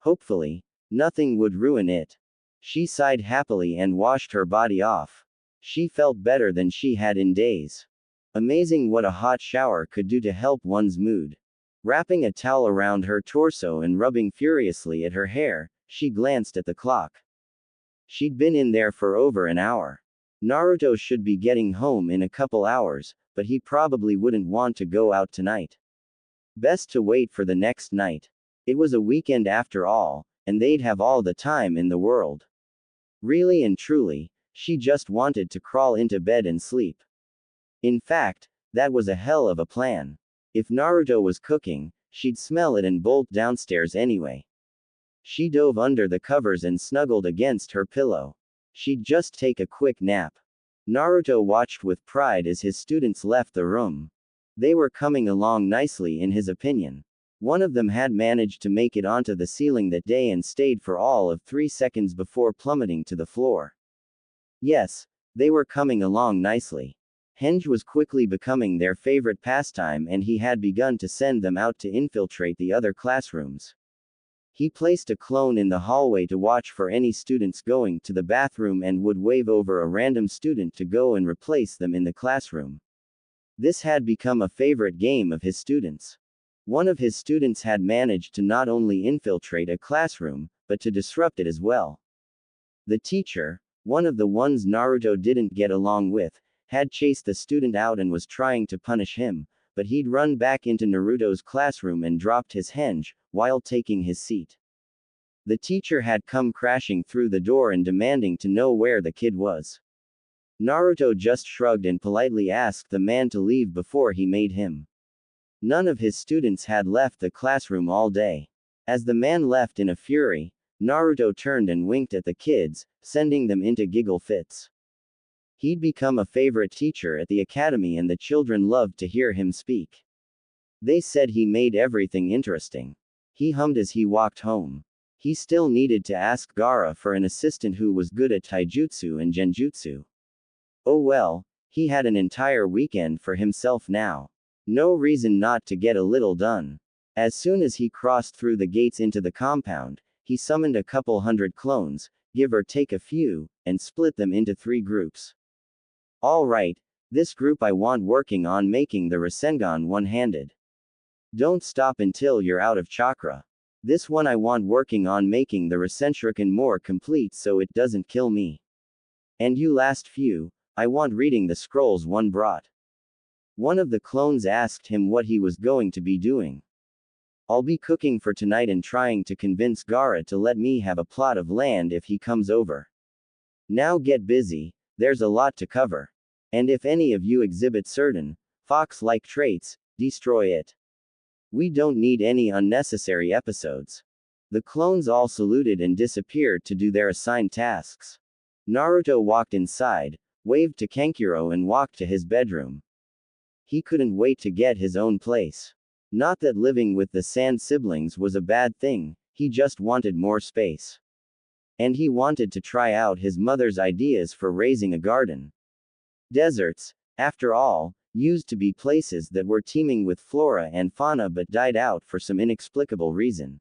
Hopefully, nothing would ruin it. She sighed happily and washed her body off. She felt better than she had in days. Amazing what a hot shower could do to help one's mood. Wrapping a towel around her torso and rubbing furiously at her hair, she glanced at the clock. She'd been in there for over an hour. Naruto should be getting home in a couple hours, but he probably wouldn't want to go out tonight. Best to wait for the next night. It was a weekend after all, and they'd have all the time in the world. Really and truly, she just wanted to crawl into bed and sleep. In fact, that was a hell of a plan. If Naruto was cooking, she'd smell it and bolt downstairs anyway. She dove under the covers and snuggled against her pillow. She'd just take a quick nap. Naruto watched with pride as his students left the room. They were coming along nicely in his opinion. One of them had managed to make it onto the ceiling that day and stayed for all of 3 seconds before plummeting to the floor. Yes, they were coming along nicely. Henge was quickly becoming their favorite pastime and he had begun to send them out to infiltrate the other classrooms. He placed a clone in the hallway to watch for any students going to the bathroom and would wave over a random student to go and replace them in the classroom. This had become a favorite game of his students. One of his students had managed to not only infiltrate a classroom, but to disrupt it as well. The teacher, one of the ones Naruto didn't get along with, had chased the student out and was trying to punish him, but he'd run back into Naruto's classroom and dropped his henge, while taking his seat. The teacher had come crashing through the door and demanding to know where the kid was. Naruto just shrugged and politely asked the man to leave before he made him. None of his students had left the classroom all day. As the man left in a fury, Naruto turned and winked at the kids, sending them into giggle fits. He'd become a favorite teacher at the academy and the children loved to hear him speak. They said he made everything interesting. He hummed as he walked home. He still needed to ask Gaara for an assistant who was good at taijutsu and genjutsu. Oh well, he had an entire weekend for himself now. No reason not to get a little done. As soon as he crossed through the gates into the compound, he summoned a couple hundred clones, give or take a few, and split them into 3 groups. Alright, this group I want working on making the Rasengan one-handed. Don't stop until you're out of chakra. This one I want working on making the Rasenshuriken more complete so it doesn't kill me. And you last few, I want reading the scrolls one brought. One of the clones asked him what he was going to be doing. I'll be cooking for tonight and trying to convince Gaara to let me have a plot of land if he comes over. Now get busy, there's a lot to cover. And if any of you exhibit certain, fox-like traits, destroy it. We don't need any unnecessary episodes. The clones all saluted and disappeared to do their assigned tasks. Naruto walked inside, waved to Kankuro and walked to his bedroom. He couldn't wait to get his own place. Not that living with the Sand siblings was a bad thing, he just wanted more space. And he wanted to try out his mother's ideas for raising a garden. Deserts, after all, used to be places that were teeming with flora and fauna but died out for some inexplicable reason.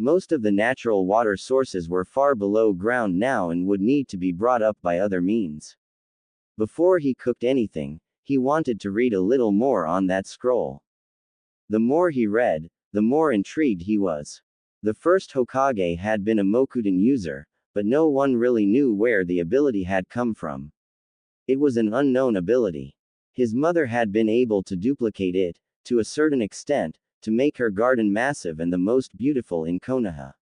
Most of the natural water sources were far below ground now and would need to be brought up by other means. Before he cooked anything, he wanted to read a little more on that scroll. The more he read, the more intrigued he was. The first Hokage had been a Mokuden user, but no one really knew where the ability had come from. It was an unknown ability. His mother had been able to duplicate it, to a certain extent, to make her garden massive and the most beautiful in Konoha.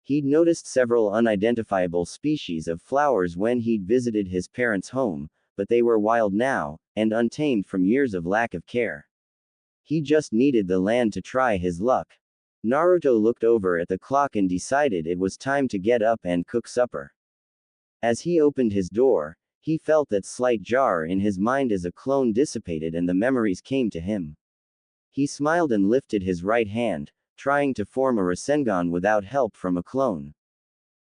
He'd noticed several unidentifiable species of flowers when he'd visited his parents' home, but they were wild now, and untamed from years of lack of care. He just needed the land to try his luck. Naruto looked over at the clock and decided it was time to get up and cook supper. As he opened his door, he felt that slight jar in his mind as a clone dissipated and the memories came to him. He smiled and lifted his right hand, trying to form a Rasengan without help from a clone.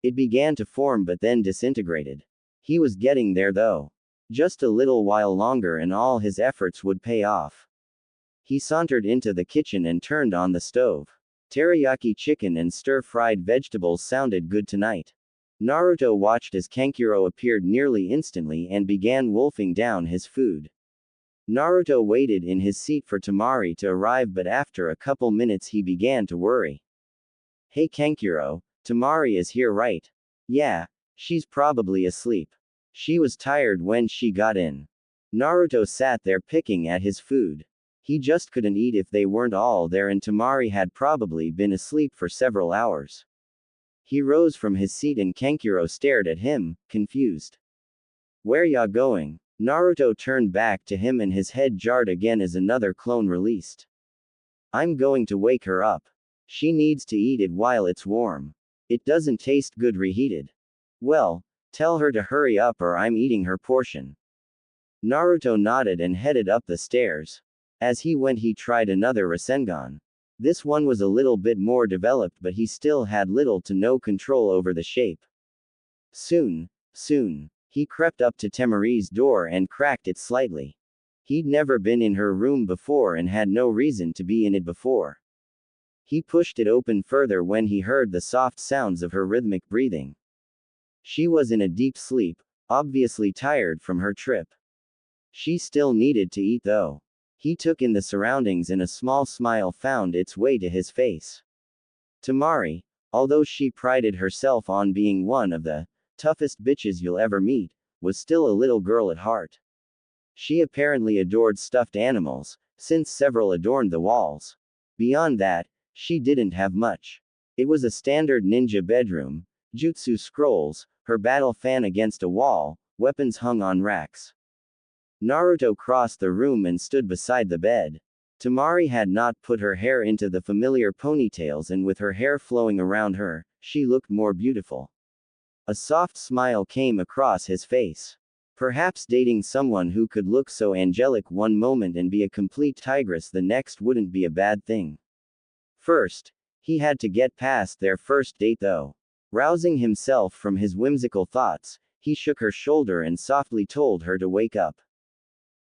It began to form but then disintegrated. He was getting there though. Just a little while longer and all his efforts would pay off. He sauntered into the kitchen and turned on the stove. Teriyaki chicken and stir-fried vegetables sounded good tonight. Naruto watched as Kankuro appeared nearly instantly and began wolfing down his food. Naruto waited in his seat for Temari to arrive, but after a couple minutes he began to worry. Hey Kankuro, Temari is here, right? Yeah, she's probably asleep. She was tired when she got in. Naruto sat there picking at his food. He just couldn't eat if they weren't all there, and Temari had probably been asleep for several hours. He rose from his seat and Kankuro stared at him, confused. Where ya going? Naruto turned back to him and his head jarred again as another clone released. I'm going to wake her up. She needs to eat it while it's warm. It doesn't taste good reheated. Well, tell her to hurry up or I'm eating her portion. Naruto nodded and headed up the stairs. As he went he tried another Rasengan. This one was a little bit more developed, but he still had little to no control over the shape. Soon, he crept up to Temari's door and cracked it slightly. He'd never been in her room before and had no reason to be in it before. He pushed it open further when he heard the soft sounds of her rhythmic breathing. She was in a deep sleep, obviously tired from her trip. She still needed to eat though. He took in the surroundings and a small smile found its way to his face. Temari, although she prided herself on being one of the toughest bitches you'll ever meet, was still a little girl at heart. She apparently adored stuffed animals, since several adorned the walls. Beyond that, she didn't have much. It was a standard ninja bedroom, jutsu scrolls, her battle fan against a wall, weapons hung on racks. Naruto crossed the room and stood beside the bed. Temari had not put her hair into the familiar ponytails, and with her hair flowing around her, she looked more beautiful. A soft smile came across his face. Perhaps dating someone who could look so angelic one moment and be a complete tigress the next wouldn't be a bad thing. First, he had to get past their first date though. Rousing himself from his whimsical thoughts, he shook her shoulder and softly told her to wake up.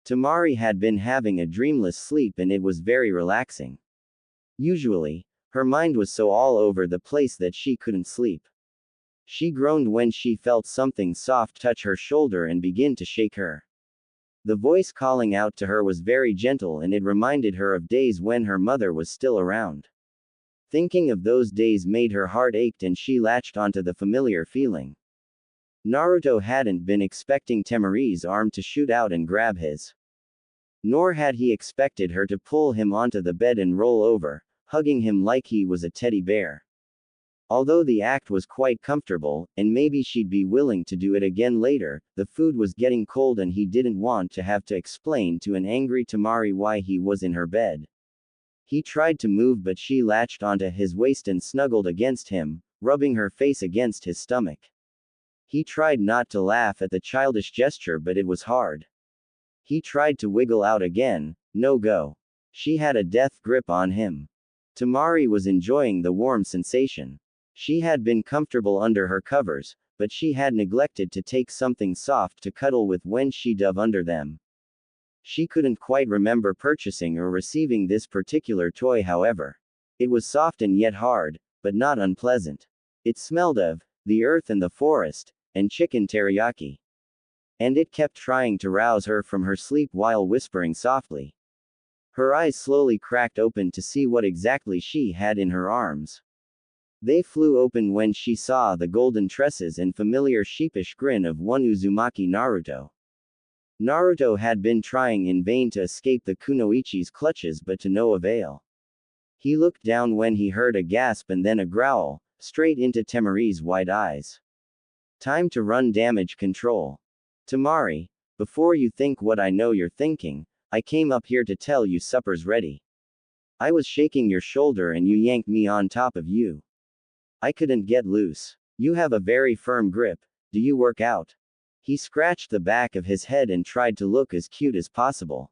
Temari had been having a dreamless sleep and it was very relaxing. Usually, her mind was so all over the place that she couldn't sleep. She groaned when she felt something soft touch her shoulder and begin to shake her. The voice calling out to her was very gentle and it reminded her of days when her mother was still around. Thinking of those days made her heart ached and she latched onto the familiar feeling. Naruto hadn't been expecting Temari's arm to shoot out and grab his. Nor had he expected her to pull him onto the bed and roll over, hugging him like he was a teddy bear. Although the act was quite comfortable, and maybe she'd be willing to do it again later, the food was getting cold and he didn't want to have to explain to an angry Temari why he was in her bed. He tried to move but she latched onto his waist and snuggled against him, rubbing her face against his stomach. He tried not to laugh at the childish gesture but it was hard. He tried to wiggle out again, no go. She had a death grip on him. Temari was enjoying the warm sensation. She had been comfortable under her covers, but she had neglected to take something soft to cuddle with when she dove under them. She couldn't quite remember purchasing or receiving this particular toy however. It was soft and yet hard, but not unpleasant. It smelled of the earth and the forest, and chicken teriyaki. And it kept trying to rouse her from her sleep while whispering softly. Her eyes slowly cracked open to see what exactly she had in her arms. They flew open when she saw the golden tresses and familiar sheepish grin of one Uzumaki Naruto. Naruto had been trying in vain to escape the kunoichi's clutches but to no avail. He looked down when he heard a gasp and then a growl, straight into Temari's wide eyes. Time to run damage control. Temari, before you think what I know you're thinking, I came up here to tell you supper's ready. I was shaking your shoulder and you yanked me on top of you. I couldn't get loose. You have a very firm grip. Do you work out? He scratched the back of his head and tried to look as cute as possible.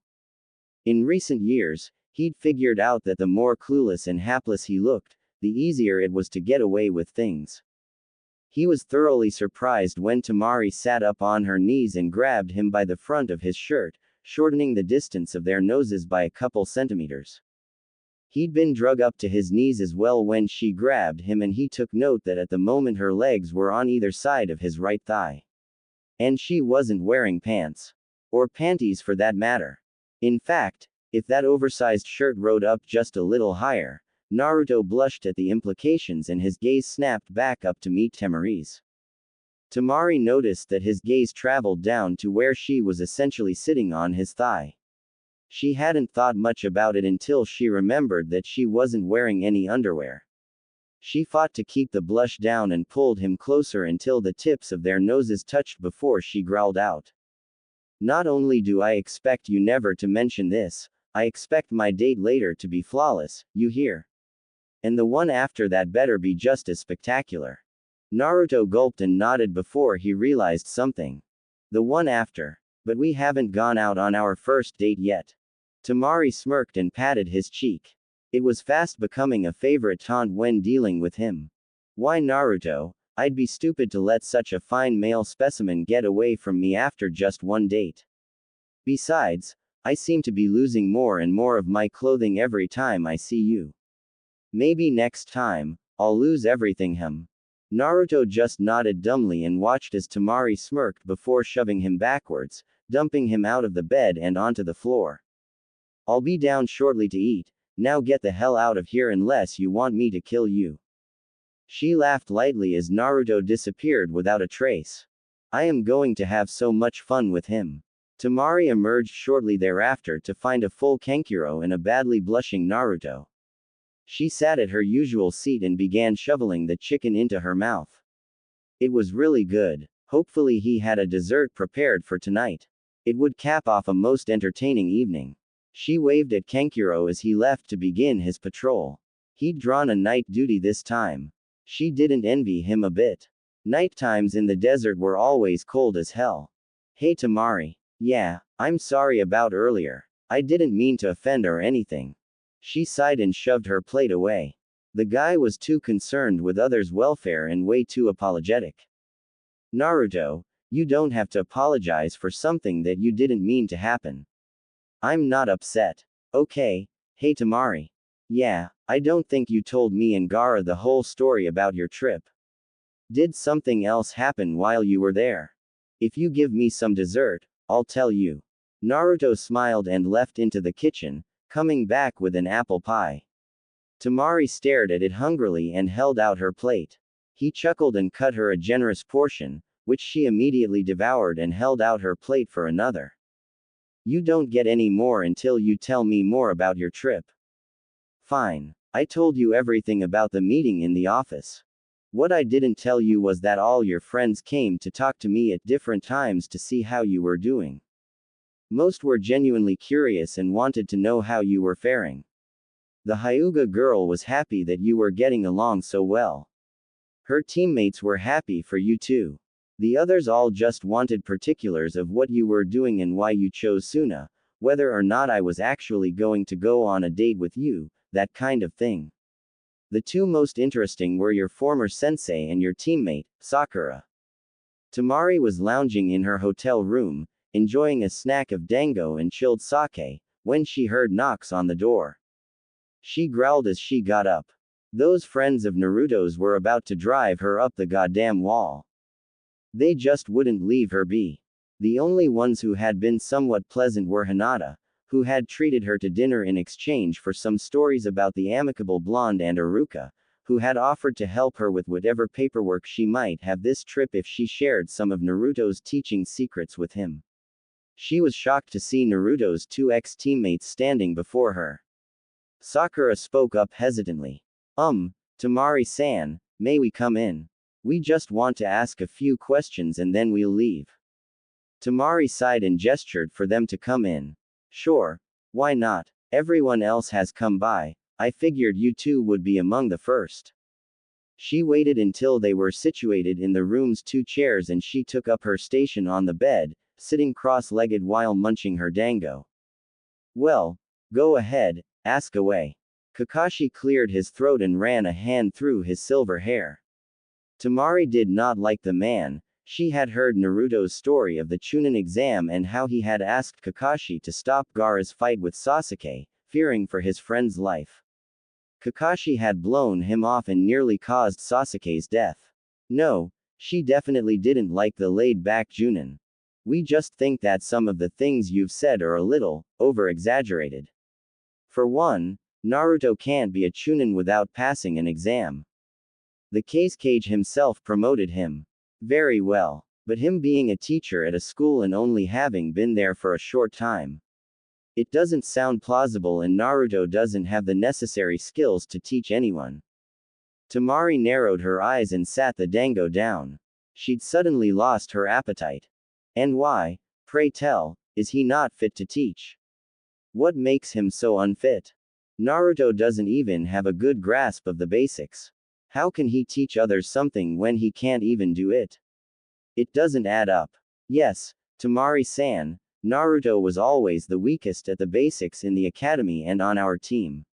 In recent years, he'd figured out that the more clueless and hapless he looked, the easier it was to get away with things. He was thoroughly surprised when Temari sat up on her knees and grabbed him by the front of his shirt, shortening the distance of their noses by a couple centimeters. He'd been drug up to his knees as well when she grabbed him, and he took note that at the moment her legs were on either side of his right thigh. And she wasn't wearing pants. Or panties for that matter. In fact, if that oversized shirt rode up just a little higher, Naruto blushed at the implications and his gaze snapped back up to meet Temari's. Temari noticed that his gaze traveled down to where she was essentially sitting on his thigh. She hadn't thought much about it until she remembered that she wasn't wearing any underwear. She fought to keep the blush down and pulled him closer until the tips of their noses touched before she growled out. Not only do I expect you never to mention this, I expect my date later to be flawless, you hear? And the one after that better be just as spectacular. Naruto gulped and nodded before he realized something. The one after. But we haven't gone out on our first date yet. Temari smirked and patted his cheek. It was fast becoming a favorite taunt when dealing with him. Why Naruto, I'd be stupid to let such a fine male specimen get away from me after just one date. Besides, I seem to be losing more and more of my clothing every time I see you. Maybe next time, I'll lose everything. Naruto just nodded dumbly and watched as Temari smirked before shoving him backwards, dumping him out of the bed and onto the floor. I'll be down shortly to eat, now get the hell out of here unless you want me to kill you. She laughed lightly as Naruto disappeared without a trace. I am going to have so much fun with him. Temari emerged shortly thereafter to find a full Kankuro and a badly blushing Naruto. She sat at her usual seat and began shoveling the chicken into her mouth. It was really good. Hopefully he had a dessert prepared for tonight. It would cap off a most entertaining evening. She waved at Kankuro as he left to begin his patrol. He'd drawn a night duty this time. She didn't envy him a bit. Night times in the desert were always cold as hell. Hey Temari. Yeah, I'm sorry about earlier. I didn't mean to offend or anything. She sighed and shoved her plate away. The guy was too concerned with others' welfare and way too apologetic. Naruto, you don't have to apologize for something that you didn't mean to happen. I'm not upset. Okay, hey Temari. Yeah, I don't think you told me and Gaara the whole story about your trip. Did something else happen while you were there? If you give me some dessert, I'll tell you. Naruto smiled and left into the kitchen, coming back with an apple pie. Temari stared at it hungrily and held out her plate. He chuckled and cut her a generous portion, which she immediately devoured and held out her plate for another. You don't get any more until you tell me more about your trip. Fine. I told you everything about the meeting in the office. What I didn't tell you was that all your friends came to talk to me at different times to see how you were doing. Most were genuinely curious and wanted to know how you were faring. The Hyuga girl was happy that you were getting along so well. Her teammates were happy for you too. The others all just wanted particulars of what you were doing and why you chose Suna, whether or not I was actually going to go on a date with you, that kind of thing. The two most interesting were your former sensei and your teammate, Sakura. Temari was lounging in her hotel room, enjoying a snack of dango and chilled sake, when she heard knocks on the door. She growled as she got up. Those friends of Naruto's were about to drive her up the goddamn wall. They just wouldn't leave her be. The only ones who had been somewhat pleasant were Hinata, who had treated her to dinner in exchange for some stories about the amicable blonde, and Aruka, who had offered to help her with whatever paperwork she might have this trip if she shared some of Naruto's teaching secrets with him. She was shocked to see Naruto's two ex-teammates standing before her. Sakura spoke up hesitantly. Temari-san, may we come in? We just want to ask a few questions and then we'll leave. Temari sighed and gestured for them to come in. Sure, why not? Everyone else has come by. I figured you two would be among the first. She waited until they were situated in the room's two chairs and she took up her station on the bed, sitting cross-legged while munching her dango. Well, go ahead, ask away. Kakashi cleared his throat and ran a hand through his silver hair. Temari did not like the man. She had heard Naruto's story of the Chunin exam and how he had asked Kakashi to stop Gaara's fight with Sasuke, fearing for his friend's life. Kakashi had blown him off and nearly caused Sasuke's death. No, she definitely didn't like the laid-back Chunin. We just think that some of the things you've said are a little over-exaggerated. For one, Naruto can't be a Chunin without passing an exam. The Case Cage himself promoted him. Very well. But him being a teacher at a school and only having been there for a short time. It doesn't sound plausible, and Naruto doesn't have the necessary skills to teach anyone. Temari narrowed her eyes and sat the dango down. She'd suddenly lost her appetite. And why, pray tell, is he not fit to teach? What makes him so unfit? Naruto doesn't even have a good grasp of the basics. How can he teach others something when he can't even do it? It doesn't add up. Yes, Temari-san, Naruto was always the weakest at the basics in the academy and on our team.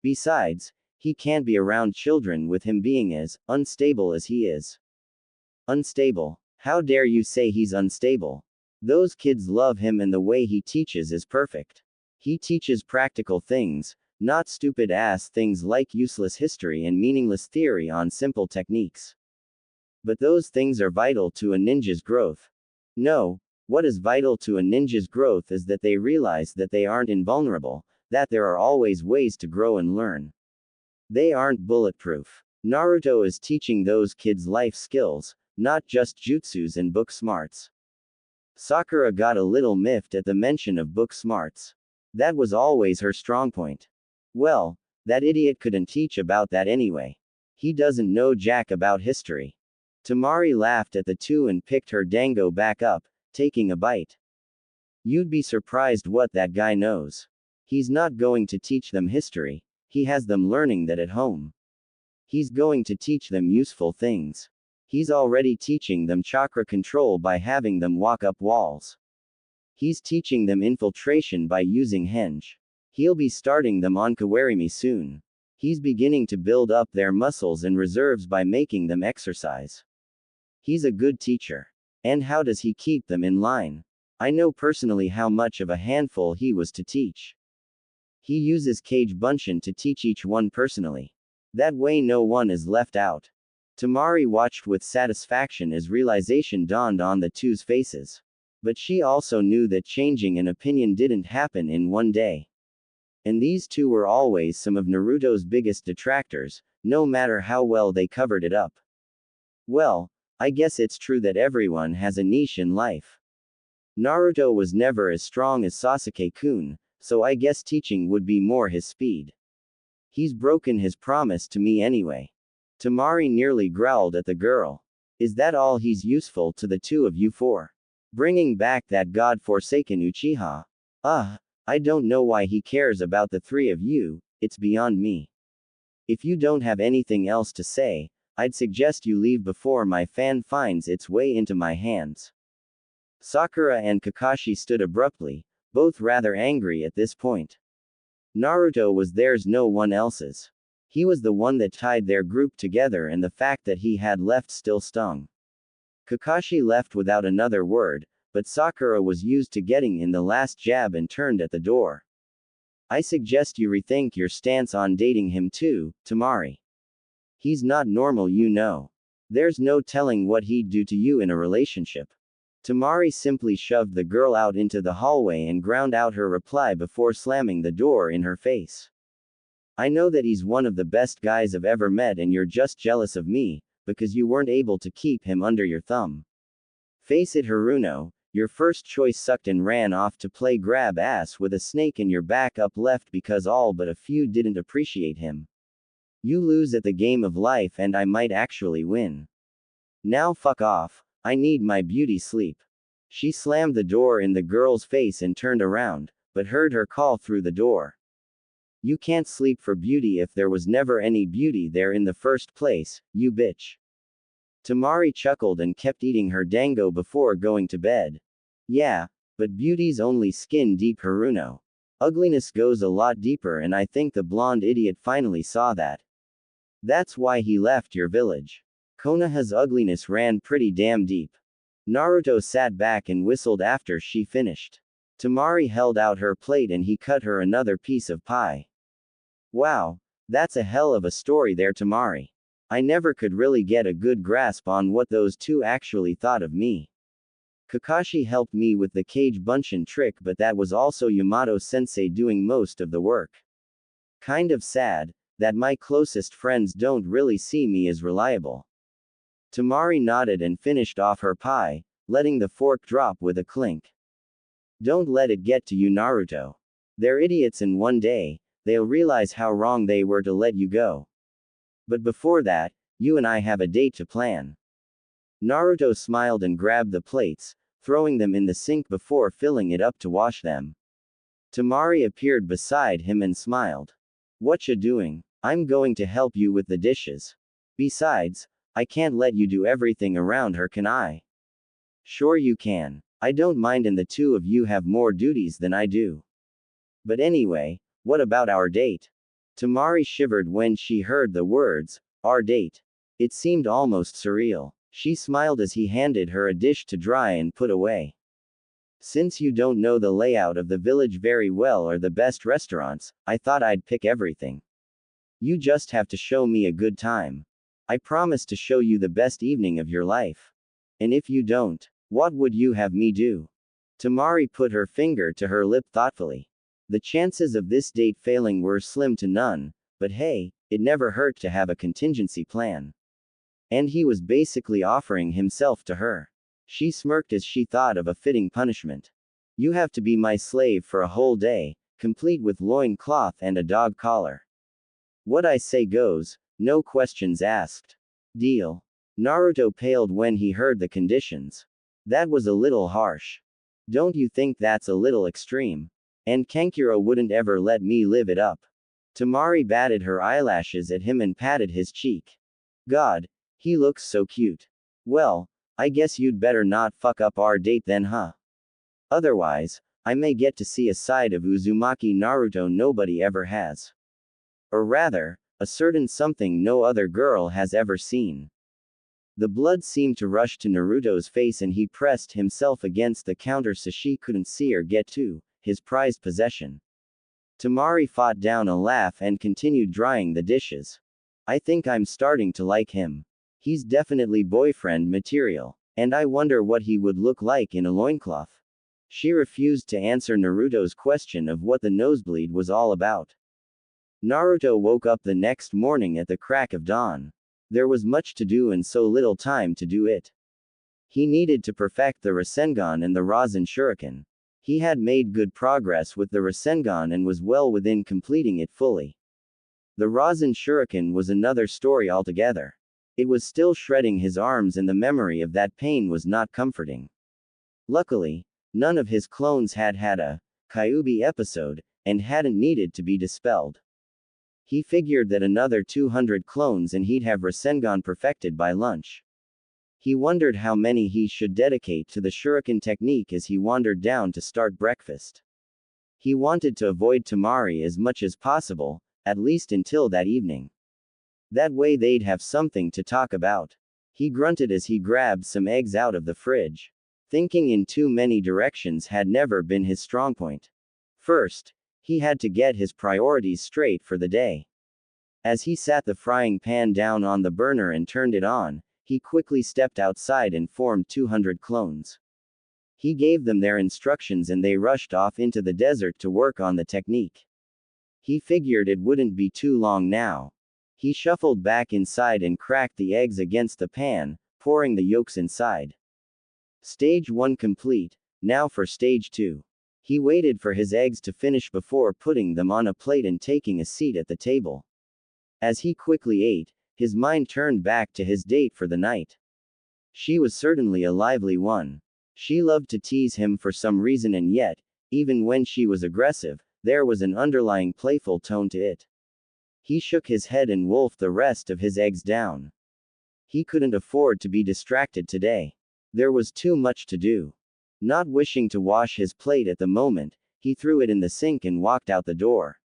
Besides, he can't be around children with him being as unstable as he is. Unstable? How dare you say he's unstable? Those kids love him and the way he teaches is perfect. He teaches practical things, not stupid-ass things like useless history and meaningless theory on simple techniques. But those things are vital to a ninja's growth. No, what is vital to a ninja's growth is that they realize that they aren't invulnerable, that there are always ways to grow and learn. They aren't bulletproof. Naruto is teaching those kids life skills, not just jutsus and book smarts. Sakura got a little miffed at the mention of book smarts. That was always her strong point. Well, that idiot couldn't teach about that anyway. He doesn't know jack about history. Temari laughed at the two and picked her dango back up, taking a bite. You'd be surprised what that guy knows. He's not going to teach them history, he has them learning that at home. He's going to teach them useful things. He's already teaching them chakra control by having them walk up walls. He's teaching them infiltration by using henge. He'll be starting them on kawarimi soon. He's beginning to build up their muscles and reserves by making them exercise. He's a good teacher. And how does he keep them in line? I know personally how much of a handful he was to teach. He uses Kage Bunshin to teach each one personally. That way no one is left out. Temari watched with satisfaction as realization dawned on the two's faces. But she also knew that changing an opinion didn't happen in one day. And these two were always some of Naruto's biggest detractors, no matter how well they covered it up. Well, I guess it's true that everyone has a niche in life. Naruto was never as strong as Sasuke-kun, so I guess teaching would be more his speed. He's broken his promise to me anyway. Temari nearly growled at the girl. Is that all he's useful to the two of you for? Bringing back that god-forsaken Uchiha? I don't know why he cares about the three of you, it's beyond me. If you don't have anything else to say, I'd suggest you leave before my fan finds its way into my hands. Sakura and Kakashi stood abruptly, both rather angry at this point. Naruto was theirs, no one else's. He was the one that tied their group together, and the fact that he had left still stung. Kakashi left without another word, but Sakura was used to getting in the last jab and turned at the door. I suggest you rethink your stance on dating him too, Temari. He's not normal, you know. There's no telling what he'd do to you in a relationship. Temari simply shoved the girl out into the hallway and ground out her reply before slamming the door in her face. I know that he's one of the best guys I've ever met and you're just jealous of me, because you weren't able to keep him under your thumb. Face it, Haruno, your first choice sucked and ran off to play grab ass with a snake in your back up left because all but a few didn't appreciate him. You lose at the game of life and I might actually win. Now fuck off, I need my beauty sleep. She slammed the door in the girl's face and turned around, but heard her call through the door. You can't sleep for beauty if there was never any beauty there in the first place, you bitch. Temari chuckled and kept eating her dango before going to bed. Yeah, but beauty's only skin deep, Haruno. Ugliness goes a lot deeper and I think the blonde idiot finally saw that. That's why he left your village. Konoha's ugliness ran pretty damn deep. Naruto sat back and whistled after she finished. Temari held out her plate and he cut her another piece of pie. Wow, that's a hell of a story there, Temari. I never could really get a good grasp on what those two actually thought of me. Kakashi helped me with the cage bunshin trick, but that was also Yamato-sensei doing most of the work. Kind of sad that my closest friends don't really see me as reliable. Temari nodded and finished off her pie, letting the fork drop with a clink. Don't let it get to you, Naruto. They're idiots and one day, they'll realize how wrong they were to let you go. But before that, you and I have a date to plan. Naruto smiled and grabbed the plates, throwing them in the sink before filling it up to wash them. Temari appeared beside him and smiled. Whatcha doing? I'm going to help you with the dishes. Besides, I can't let you do everything around her, can I? Sure you can. I don't mind, and the two of you have more duties than I do. But anyway, what about our date? Temari shivered when she heard the words, our date. It seemed almost surreal. She smiled as he handed her a dish to dry and put away. Since you don't know the layout of the village very well or the best restaurants, I thought I'd pick everything. You just have to show me a good time. I promise to show you the best evening of your life. And if you don't, what would you have me do? Temari put her finger to her lip thoughtfully. The chances of this date failing were slim to none, but hey, it never hurt to have a contingency plan. And he was basically offering himself to her. She smirked as she thought of a fitting punishment. You have to be my slave for a whole day, complete with loin cloth and a dog collar. What I say goes, no questions asked. Deal. Naruto paled when he heard the conditions. That was a little harsh. Don't you think that's a little extreme? And Kankuro wouldn't ever let me live it up. Temari batted her eyelashes at him and patted his cheek. God, he looks so cute. Well, I guess you'd better not fuck up our date then, huh? Otherwise, I may get to see a side of Uzumaki Naruto nobody ever has. Or rather, a certain something no other girl has ever seen. The blood seemed to rush to Naruto's face and he pressed himself against the counter so she couldn't see or get to his prized possession. Temari fought down a laugh and continued drying the dishes. I think I'm starting to like him. He's definitely boyfriend material. And I wonder what he would look like in a loincloth. She refused to answer Naruto's question of what the nosebleed was all about. Naruto woke up the next morning at the crack of dawn. There was much to do and so little time to do it. He needed to perfect the Rasengan and the Rasen Shuriken. He had made good progress with the Rasengan and was well within completing it fully. The Rasen Shuriken was another story altogether. It was still shredding his arms and the memory of that pain was not comforting. Luckily, none of his clones had had a Kyuubi episode, and hadn't needed to be dispelled. He figured that another 200 clones and he'd have Rasengan perfected by lunch. He wondered how many he should dedicate to the Shuriken technique as he wandered down to start breakfast. He wanted to avoid Temari as much as possible, at least until that evening. That way they'd have something to talk about. He grunted as he grabbed some eggs out of the fridge. Thinking in too many directions had never been his strong point. First, he had to get his priorities straight for the day. As he sat the frying pan down on the burner and turned it on, he quickly stepped outside and formed 200 clones. He gave them their instructions and they rushed off into the desert to work on the technique. He figured it wouldn't be too long now. He shuffled back inside and cracked the eggs against the pan, pouring the yolks inside. Stage 1 complete, now for stage 2. He waited for his eggs to finish before putting them on a plate and taking a seat at the table. As he quickly ate, his mind turned back to his date for the night. She was certainly a lively one. She loved to tease him for some reason, and yet, even when she was aggressive, there was an underlying playful tone to it. He shook his head and wolfed the rest of his eggs down. He couldn't afford to be distracted today. There was too much to do. Not wishing to wash his plate at the moment, he threw it in the sink and walked out the door.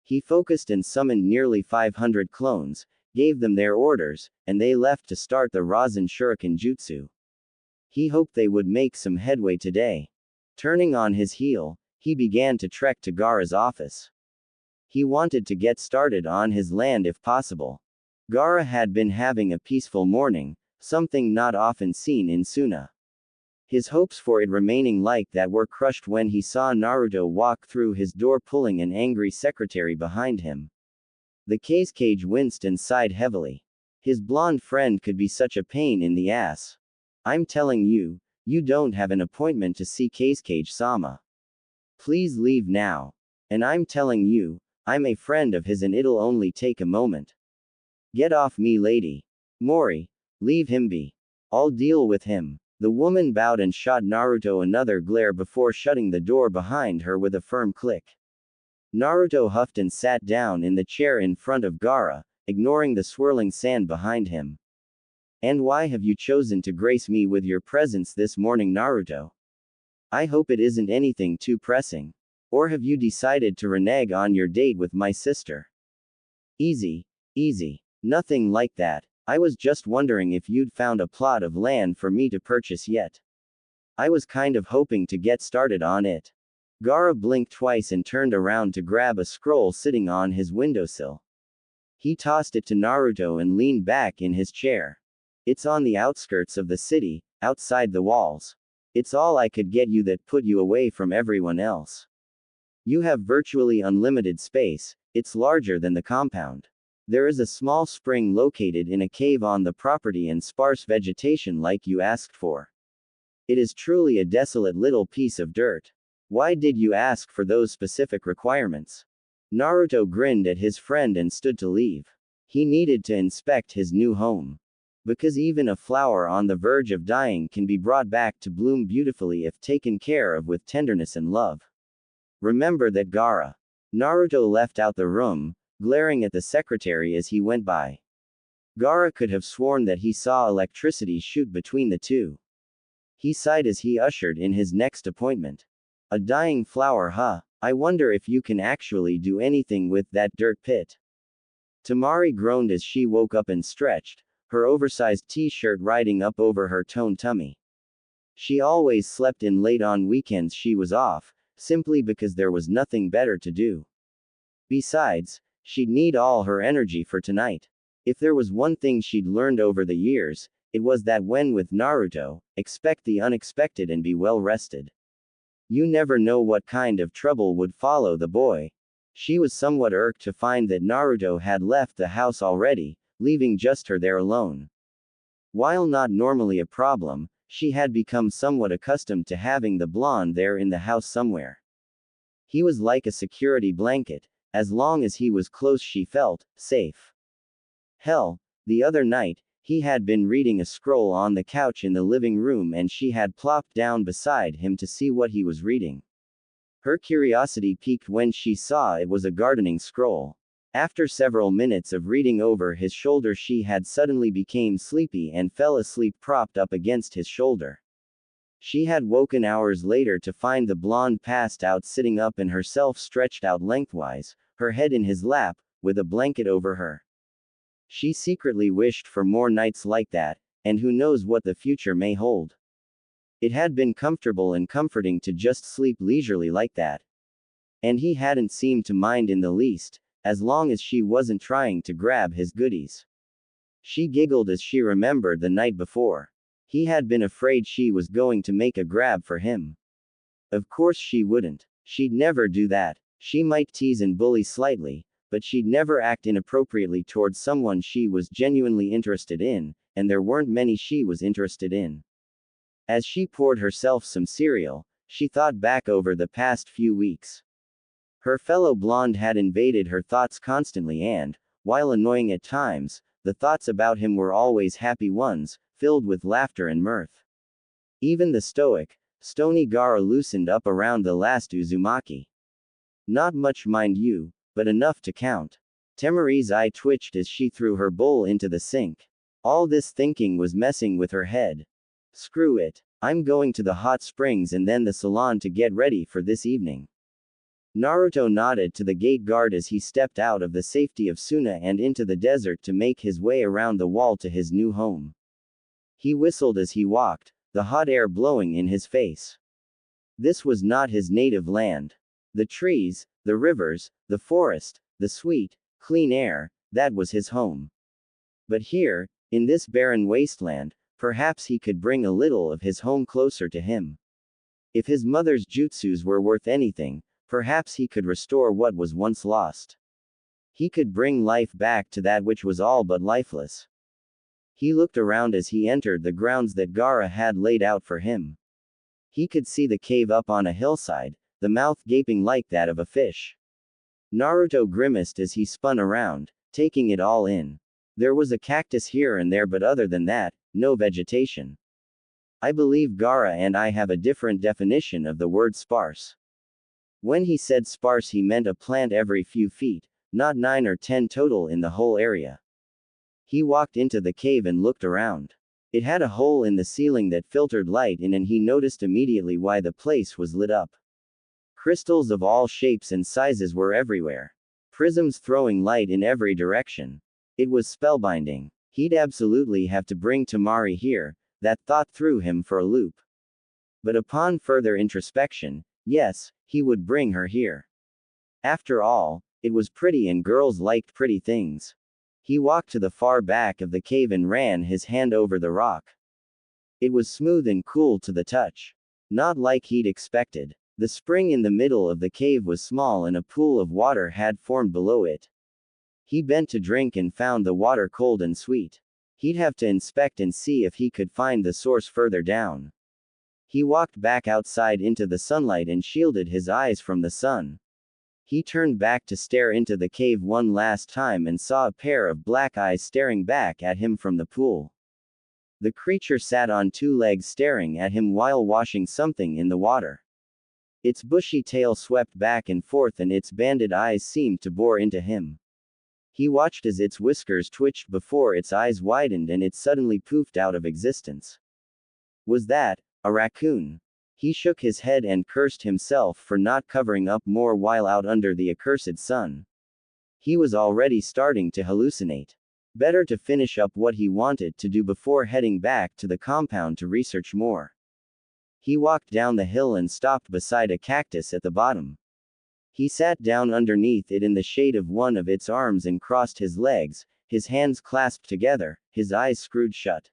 He focused and summoned nearly 500 clones, gave them their orders, and they left to start the Rasen Shuriken Jutsu. He hoped they would make some headway today. Turning on his heel, he began to trek to Gaara's office. He wanted to get started on his land if possible. Gaara had been having a peaceful morning, something not often seen in Suna. His hopes for it remaining like that were crushed when he saw Naruto walk through his door pulling an angry secretary behind him. The Kage winced and sighed heavily. His blonde friend could be such a pain in the ass. I'm telling you, you don't have an appointment to see Kage-sama. Please leave now. And I'm telling you, I'm a friend of his and it'll only take a moment. Get off me, lady. Mori, leave him be. I'll deal with him. The woman bowed and shot Naruto another glare before shutting the door behind her with a firm click. Naruto huffed and sat down in the chair in front of Gaara, ignoring the swirling sand behind him. And why have you chosen to grace me with your presence this morning, Naruto? I hope it isn't anything too pressing. Or have you decided to renege on your date with my sister? Easy. Nothing like that. I was just wondering if you'd found a plot of land for me to purchase yet. I was kind of hoping to get started on it. Gaara blinked twice and turned around to grab a scroll sitting on his windowsill. He tossed it to Naruto and leaned back in his chair. It's on the outskirts of the city, outside the walls. It's all I could get you that put you away from everyone else. You have virtually unlimited space, it's larger than the compound. There is a small spring located in a cave on the property and sparse vegetation like you asked for. It is truly a desolate little piece of dirt. Why did you ask for those specific requirements? Naruto grinned at his friend and stood to leave. He needed to inspect his new home. Because even a flower on the verge of dying can be brought back to bloom beautifully if taken care of with tenderness and love. Remember that, Gaara. Naruto left out the room, glaring at the secretary as he went by. Gaara could have sworn that he saw electricity shoot between the two. He sighed as he ushered in his next appointment. A dying flower, huh? I wonder if you can actually do anything with that dirt pit. Temari groaned as she woke up and stretched, her oversized t-shirt riding up over her toned tummy. She always slept in late on weekends she was off, simply because there was nothing better to do. Besides, she'd need all her energy for tonight. If there was one thing she'd learned over the years, it was that when with Naruto, expect the unexpected and be well rested. You never know what kind of trouble would follow the boy. She was somewhat irked to find that Naruto had left the house already, leaving just her there alone. While not normally a problem, she had become somewhat accustomed to having the blonde there in the house somewhere. He was like a security blanket. As long as he was close she felt safe. Hell, the other night, he had been reading a scroll on the couch in the living room and she had plopped down beside him to see what he was reading. Her curiosity piqued when she saw it was a gardening scroll. After several minutes of reading over his shoulder she had suddenly became sleepy and fell asleep propped up against his shoulder. She had woken hours later to find the blonde passed out sitting up and herself stretched out lengthwise, her head in his lap, with a blanket over her. She secretly wished for more nights like that, and who knows what the future may hold. It had been comfortable and comforting to just sleep leisurely like that. And he hadn't seemed to mind in the least, as long as she wasn't trying to grab his goodies. She giggled as she remembered the night before. He had been afraid she was going to make a grab for him. Of course she wouldn't. She'd never do that. She might tease and bully slightly, but she'd never act inappropriately towards someone she was genuinely interested in, and there weren't many she was interested in. As she poured herself some cereal, she thought back over the past few weeks. Her fellow blonde had invaded her thoughts constantly and, while annoying at times, the thoughts about him were always happy ones, filled with laughter and mirth. Even the stoic, stony Gaara loosened up around the last Uzumaki. Not much, mind you, but enough to count. Temari's eye twitched as she threw her bowl into the sink. All this thinking was messing with her head. Screw it. I'm going to the hot springs and then the salon to get ready for this evening. Naruto nodded to the gate guard as he stepped out of the safety of Suna and into the desert to make his way around the wall to his new home. He whistled as he walked, the hot air blowing in his face. This was not his native land. The trees, the rivers, the forest, the sweet, clean air, that was his home. But here, in this barren wasteland, perhaps he could bring a little of his home closer to him. If his mother's jutsus were worth anything, perhaps he could restore what was once lost. He could bring life back to that which was all but lifeless. He looked around as he entered the grounds that Gaara had laid out for him. He could see the cave up on a hillside, the mouth gaping like that of a fish. Naruto grimaced as he spun around, taking it all in. There was a cactus here and there, but other than that, no vegetation. I believe Gaara and I have a different definition of the word sparse. When he said sparse, he meant a plant every few feet, not 9 or 10 total in the whole area. He walked into the cave and looked around. It had a hole in the ceiling that filtered light in, and he noticed immediately why the place was lit up. Crystals of all shapes and sizes were everywhere. Prisms throwing light in every direction. It was spellbinding. He'd absolutely have to bring Temari here, that thought threw him for a loop. But upon further introspection, yes, he would bring her here. After all, it was pretty and girls liked pretty things. He walked to the far back of the cave and ran his hand over the rock. It was smooth and cool to the touch. Not like he'd expected. The spring in the middle of the cave was small and a pool of water had formed below it. He bent to drink and found the water cold and sweet. He'd have to inspect and see if he could find the source further down. He walked back outside into the sunlight and shielded his eyes from the sun. He turned back to stare into the cave one last time and saw a pair of black eyes staring back at him from the pool. The creature sat on 2 legs staring at him while washing something in the water. Its bushy tail swept back and forth and its banded eyes seemed to bore into him. He watched as its whiskers twitched before its eyes widened and it suddenly poofed out of existence. Was that a raccoon? He shook his head and cursed himself for not covering up more while out under the accursed sun. He was already starting to hallucinate. Better to finish up what he wanted to do before heading back to the compound to research more. He walked down the hill and stopped beside a cactus at the bottom. He sat down underneath it in the shade of one of its arms and crossed his legs, his hands clasped together, his eyes screwed shut.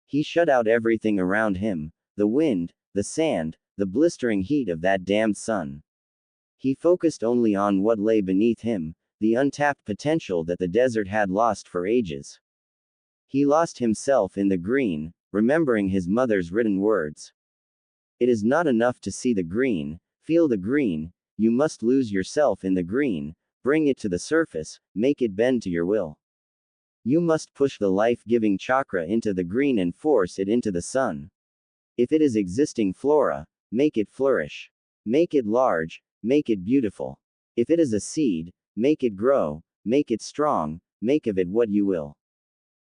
He shut out everything around him, the wind, the sand, the blistering heat of that damned sun. He focused only on what lay beneath him, the untapped potential that the desert had lost for ages. He lost himself in the green, remembering his mother's written words. It is not enough to see the green, feel the green, you must lose yourself in the green, bring it to the surface, make it bend to your will. You must push the life-giving chakra into the green and force it into the sun. If it is existing flora, make it flourish. Make it large, make it beautiful. If it is a seed, make it grow, make it strong, make of it what you will.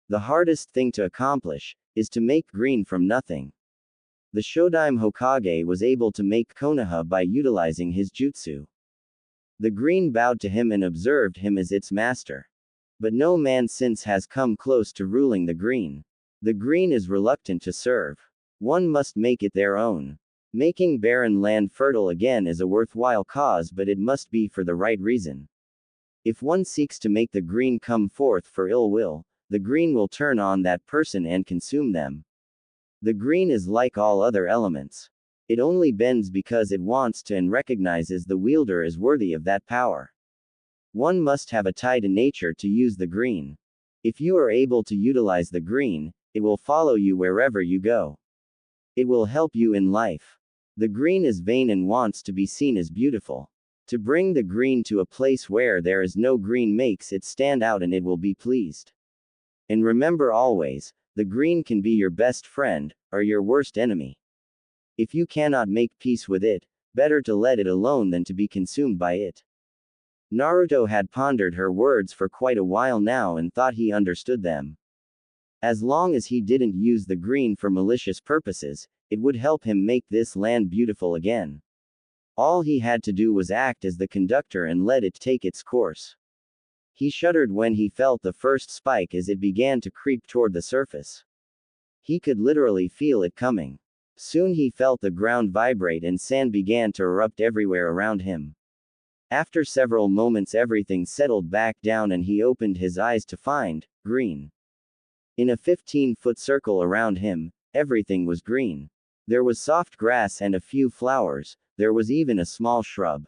The hardest thing to accomplish is to make green from nothing. The Shodaime Hokage was able to make Konoha by utilizing his jutsu. The green bowed to him and observed him as its master. But no man since has come close to ruling the green. The green is reluctant to serve. One must make it their own. Making barren land fertile again is a worthwhile cause, but it must be for the right reason. If one seeks to make the green come forth for ill will, the green will turn on that person and consume them. The green is like all other elements. It only bends because it wants to and recognizes the wielder is worthy of that power. One must have a tie to nature to use the green. If you are able to utilize the green, it will follow you wherever you go. It will help you in life. The green is vain and wants to be seen as beautiful. To bring the green to a place where there is no green makes it stand out and it will be pleased. And remember always, the green can be your best friend, or your worst enemy. If you cannot make peace with it, better to let it alone than to be consumed by it. Naruto had pondered her words for quite a while now and thought he understood them. As long as he didn't use the green for malicious purposes, it would help him make this land beautiful again. All he had to do was act as the conductor and let it take its course. He shuddered when he felt the first spike as it began to creep toward the surface. He could literally feel it coming. Soon he felt the ground vibrate and sand began to erupt everywhere around him. After several moments everything settled back down and he opened his eyes to find green. In a 15-foot circle around him, everything was green. There was soft grass and a few flowers, there was even a small shrub.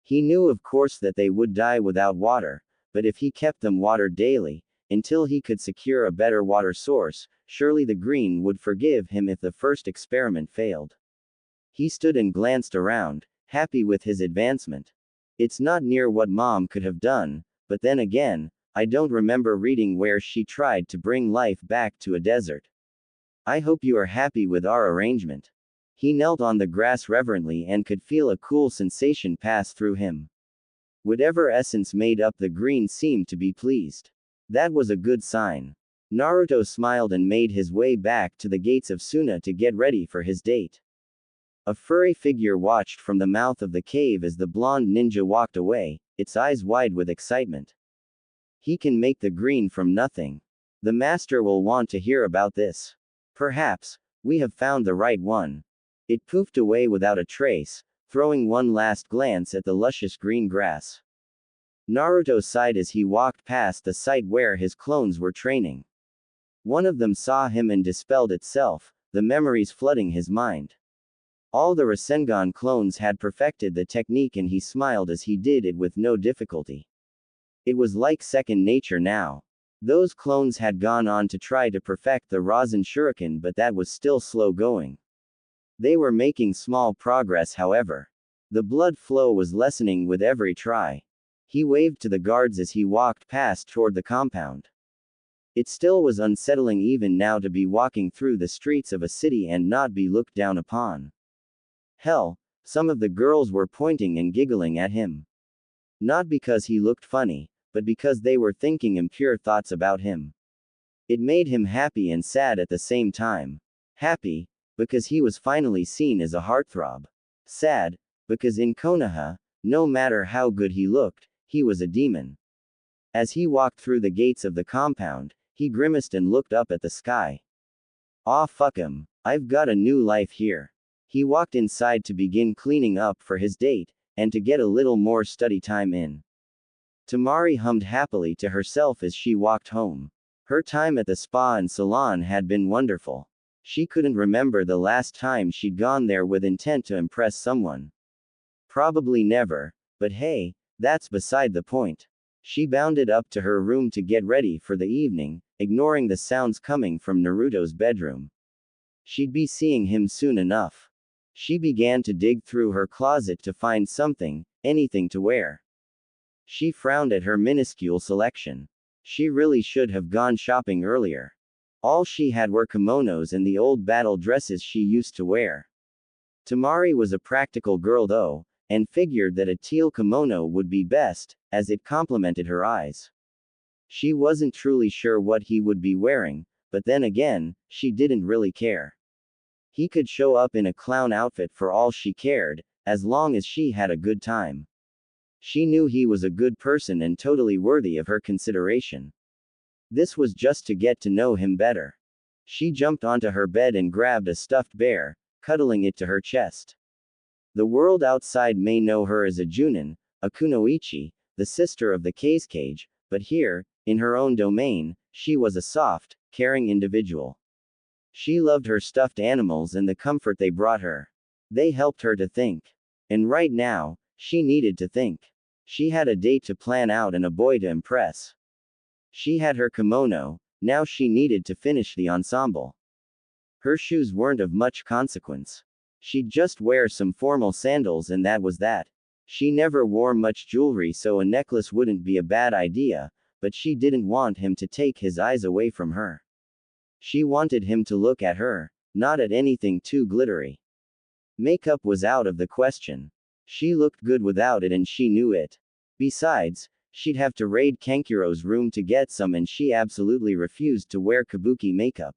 He knew of course that they would die without water, but if he kept them watered daily, until he could secure a better water source, surely the green would forgive him if the first experiment failed. He stood and glanced around, happy with his advancement. It's not near what Mom could have done, but then again, I don't remember reading where she tried to bring life back to a desert. I hope you are happy with our arrangement. He knelt on the grass reverently and could feel a cool sensation pass through him. Whatever essence made up the green seemed to be pleased. That was a good sign. Naruto smiled and made his way back to the gates of Suna to get ready for his date. A furry figure watched from the mouth of the cave as the blonde ninja walked away, its eyes wide with excitement. He can make the green from nothing. The master will want to hear about this. Perhaps, we have found the right one. It poofed away without a trace, throwing one last glance at the luscious green grass. Naruto sighed as he walked past the site where his clones were training. One of them saw him and dispelled itself, the memories flooding his mind. All the Rasengan clones had perfected the technique and he smiled as he did it with no difficulty. It was like second nature now. Those clones had gone on to try to perfect the Rasen Shuriken, but that was still slow going. They were making small progress however. The blood flow was lessening with every try. He waved to the guards as he walked past toward the compound. It still was unsettling even now to be walking through the streets of a city and not be looked down upon. Hell, some of the girls were pointing and giggling at him. Not because he looked funny, but because they were thinking impure thoughts about him. It made him happy and sad at the same time. Happy, because he was finally seen as a heartthrob. Sad, because in Konoha, no matter how good he looked, he was a demon. As he walked through the gates of the compound, he grimaced and looked up at the sky. Aw fuck him, I've got a new life here. He walked inside to begin cleaning up for his date, and to get a little more study time in. Temari hummed happily to herself as she walked home. Her time at the spa and salon had been wonderful. She couldn't remember the last time she'd gone there with intent to impress someone. Probably never, but hey, that's beside the point. She bounded up to her room to get ready for the evening, ignoring the sounds coming from Naruto's bedroom. She'd be seeing him soon enough. She began to dig through her closet to find something, anything to wear. She frowned at her minuscule selection. She really should have gone shopping earlier. All she had were kimonos and the old battle dresses she used to wear. Temari was a practical girl though, and figured that a teal kimono would be best, as it complemented her eyes. She wasn't truly sure what he would be wearing, but then again, she didn't really care. He could show up in a clown outfit for all she cared, as long as she had a good time. She knew he was a good person and totally worthy of her consideration. This was just to get to know him better. She jumped onto her bed and grabbed a stuffed bear, cuddling it to her chest. The world outside may know her as a Junin, a kunoichi, the sister of the cage, but here, in her own domain, she was a soft, caring individual. She loved her stuffed animals and the comfort they brought her. They helped her to think. And right now, she needed to think. She had a date to plan out and a boy to impress. She had her kimono, now she needed to finish the ensemble. Her shoes weren't of much consequence. She'd just wear some formal sandals and that was that. She never wore much jewelry, so a necklace wouldn't be a bad idea, but she didn't want him to take his eyes away from her. She wanted him to look at her, not at anything too glittery. Makeup was out of the question. She looked good without it and she knew it. Besides, she'd have to raid Kankuro's room to get some and she absolutely refused to wear kabuki makeup.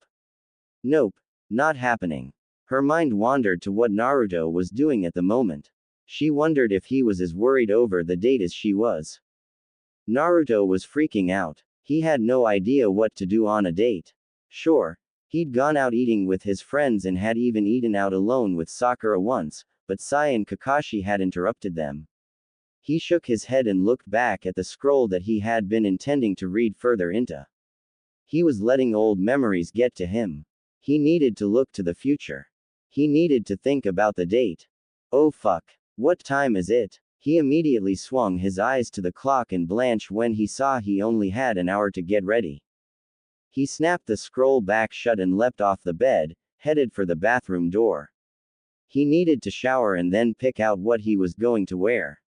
Nope, not happening. Her mind wandered to what Naruto was doing at the moment. She wondered if he was as worried over the date as she was. Naruto was freaking out. He had no idea what to do on a date. Sure, he'd gone out eating with his friends and had even eaten out alone with Sakura once, but Sai and Kakashi had interrupted them. He shook his head and looked back at the scroll that he had been intending to read further into. He was letting old memories get to him. He needed to look to the future. He needed to think about the date. Oh fuck. What time is it? He immediately swung his eyes to the clock and blanched when he saw he only had an hour to get ready. He snapped the scroll back shut and leapt off the bed, headed for the bathroom door. He needed to shower and then pick out what he was going to wear.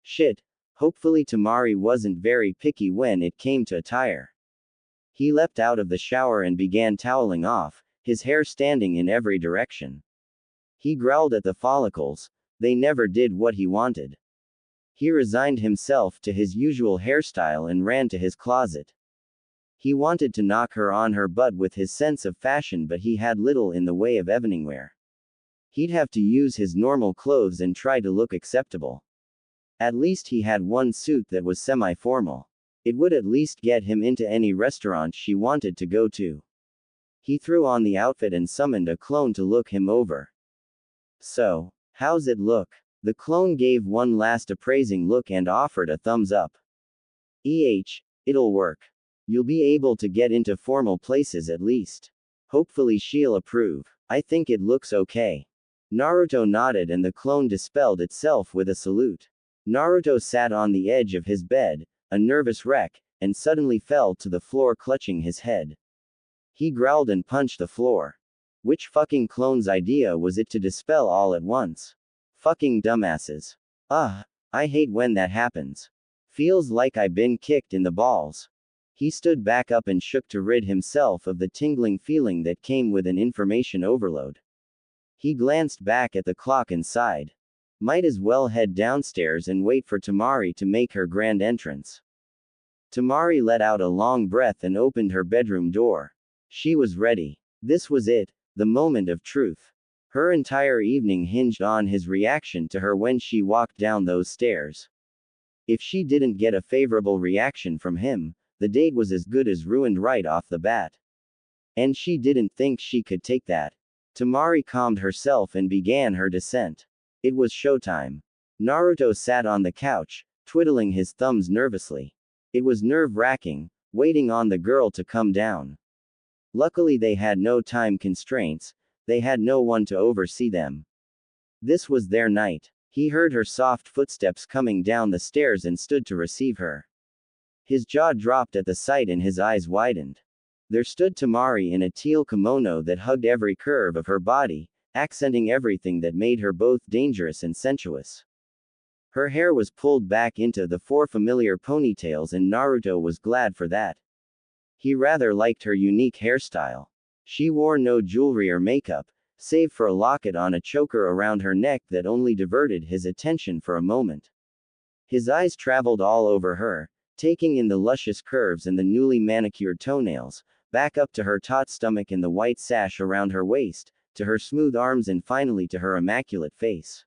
Shit. Hopefully Temari wasn't very picky when it came to attire. He leapt out of the shower and began toweling off, his hair standing in every direction. He growled at the follicles. They never did what he wanted. He resigned himself to his usual hairstyle and ran to his closet. He wanted to knock her on her butt with his sense of fashion, but he had little in the way of evening wear. He'd have to use his normal clothes and try to look acceptable. At least he had one suit that was semi-formal. It would at least get him into any restaurant she wanted to go to. He threw on the outfit and summoned a clone to look him over. So, how's it look? The clone gave one last appraising look and offered a thumbs up. It'll work. You'll be able to get into formal places at least. Hopefully she'll approve. I think it looks okay. Naruto nodded and the clone dispelled itself with a salute. Naruto sat on the edge of his bed, a nervous wreck, and suddenly fell to the floor clutching his head. He growled and punched the floor. Which fucking clone's idea was it to dispel all at once? Fucking dumbasses. I hate when that happens. Feels like I've been kicked in the balls. He stood back up and shook to rid himself of the tingling feeling that came with an information overload. He glanced back at the clock and sighed. Might as well head downstairs and wait for Temari to make her grand entrance. Temari let out a long breath and opened her bedroom door. She was ready. This was it, the moment of truth. Her entire evening hinged on his reaction to her when she walked down those stairs. If she didn't get a favorable reaction from him, the date was as good as ruined right off the bat. And she didn't think she could take that. Temari calmed herself and began her descent. It was showtime. Naruto sat on the couch, twiddling his thumbs nervously. It was nerve-wracking, waiting on the girl to come down. Luckily they had no time constraints, they had no one to oversee them. This was their night. He heard her soft footsteps coming down the stairs and stood to receive her. His jaw dropped at the sight and his eyes widened. There stood Temari in a teal kimono that hugged every curve of her body, accenting everything that made her both dangerous and sensuous. Her hair was pulled back into the four familiar ponytails and Naruto was glad for that. He rather liked her unique hairstyle. She wore no jewelry or makeup, save for a locket on a choker around her neck that only diverted his attention for a moment. His eyes traveled all over her, taking in the luscious curves and the newly manicured toenails, back up to her taut stomach and the white sash around her waist, to her smooth arms and finally to her immaculate face.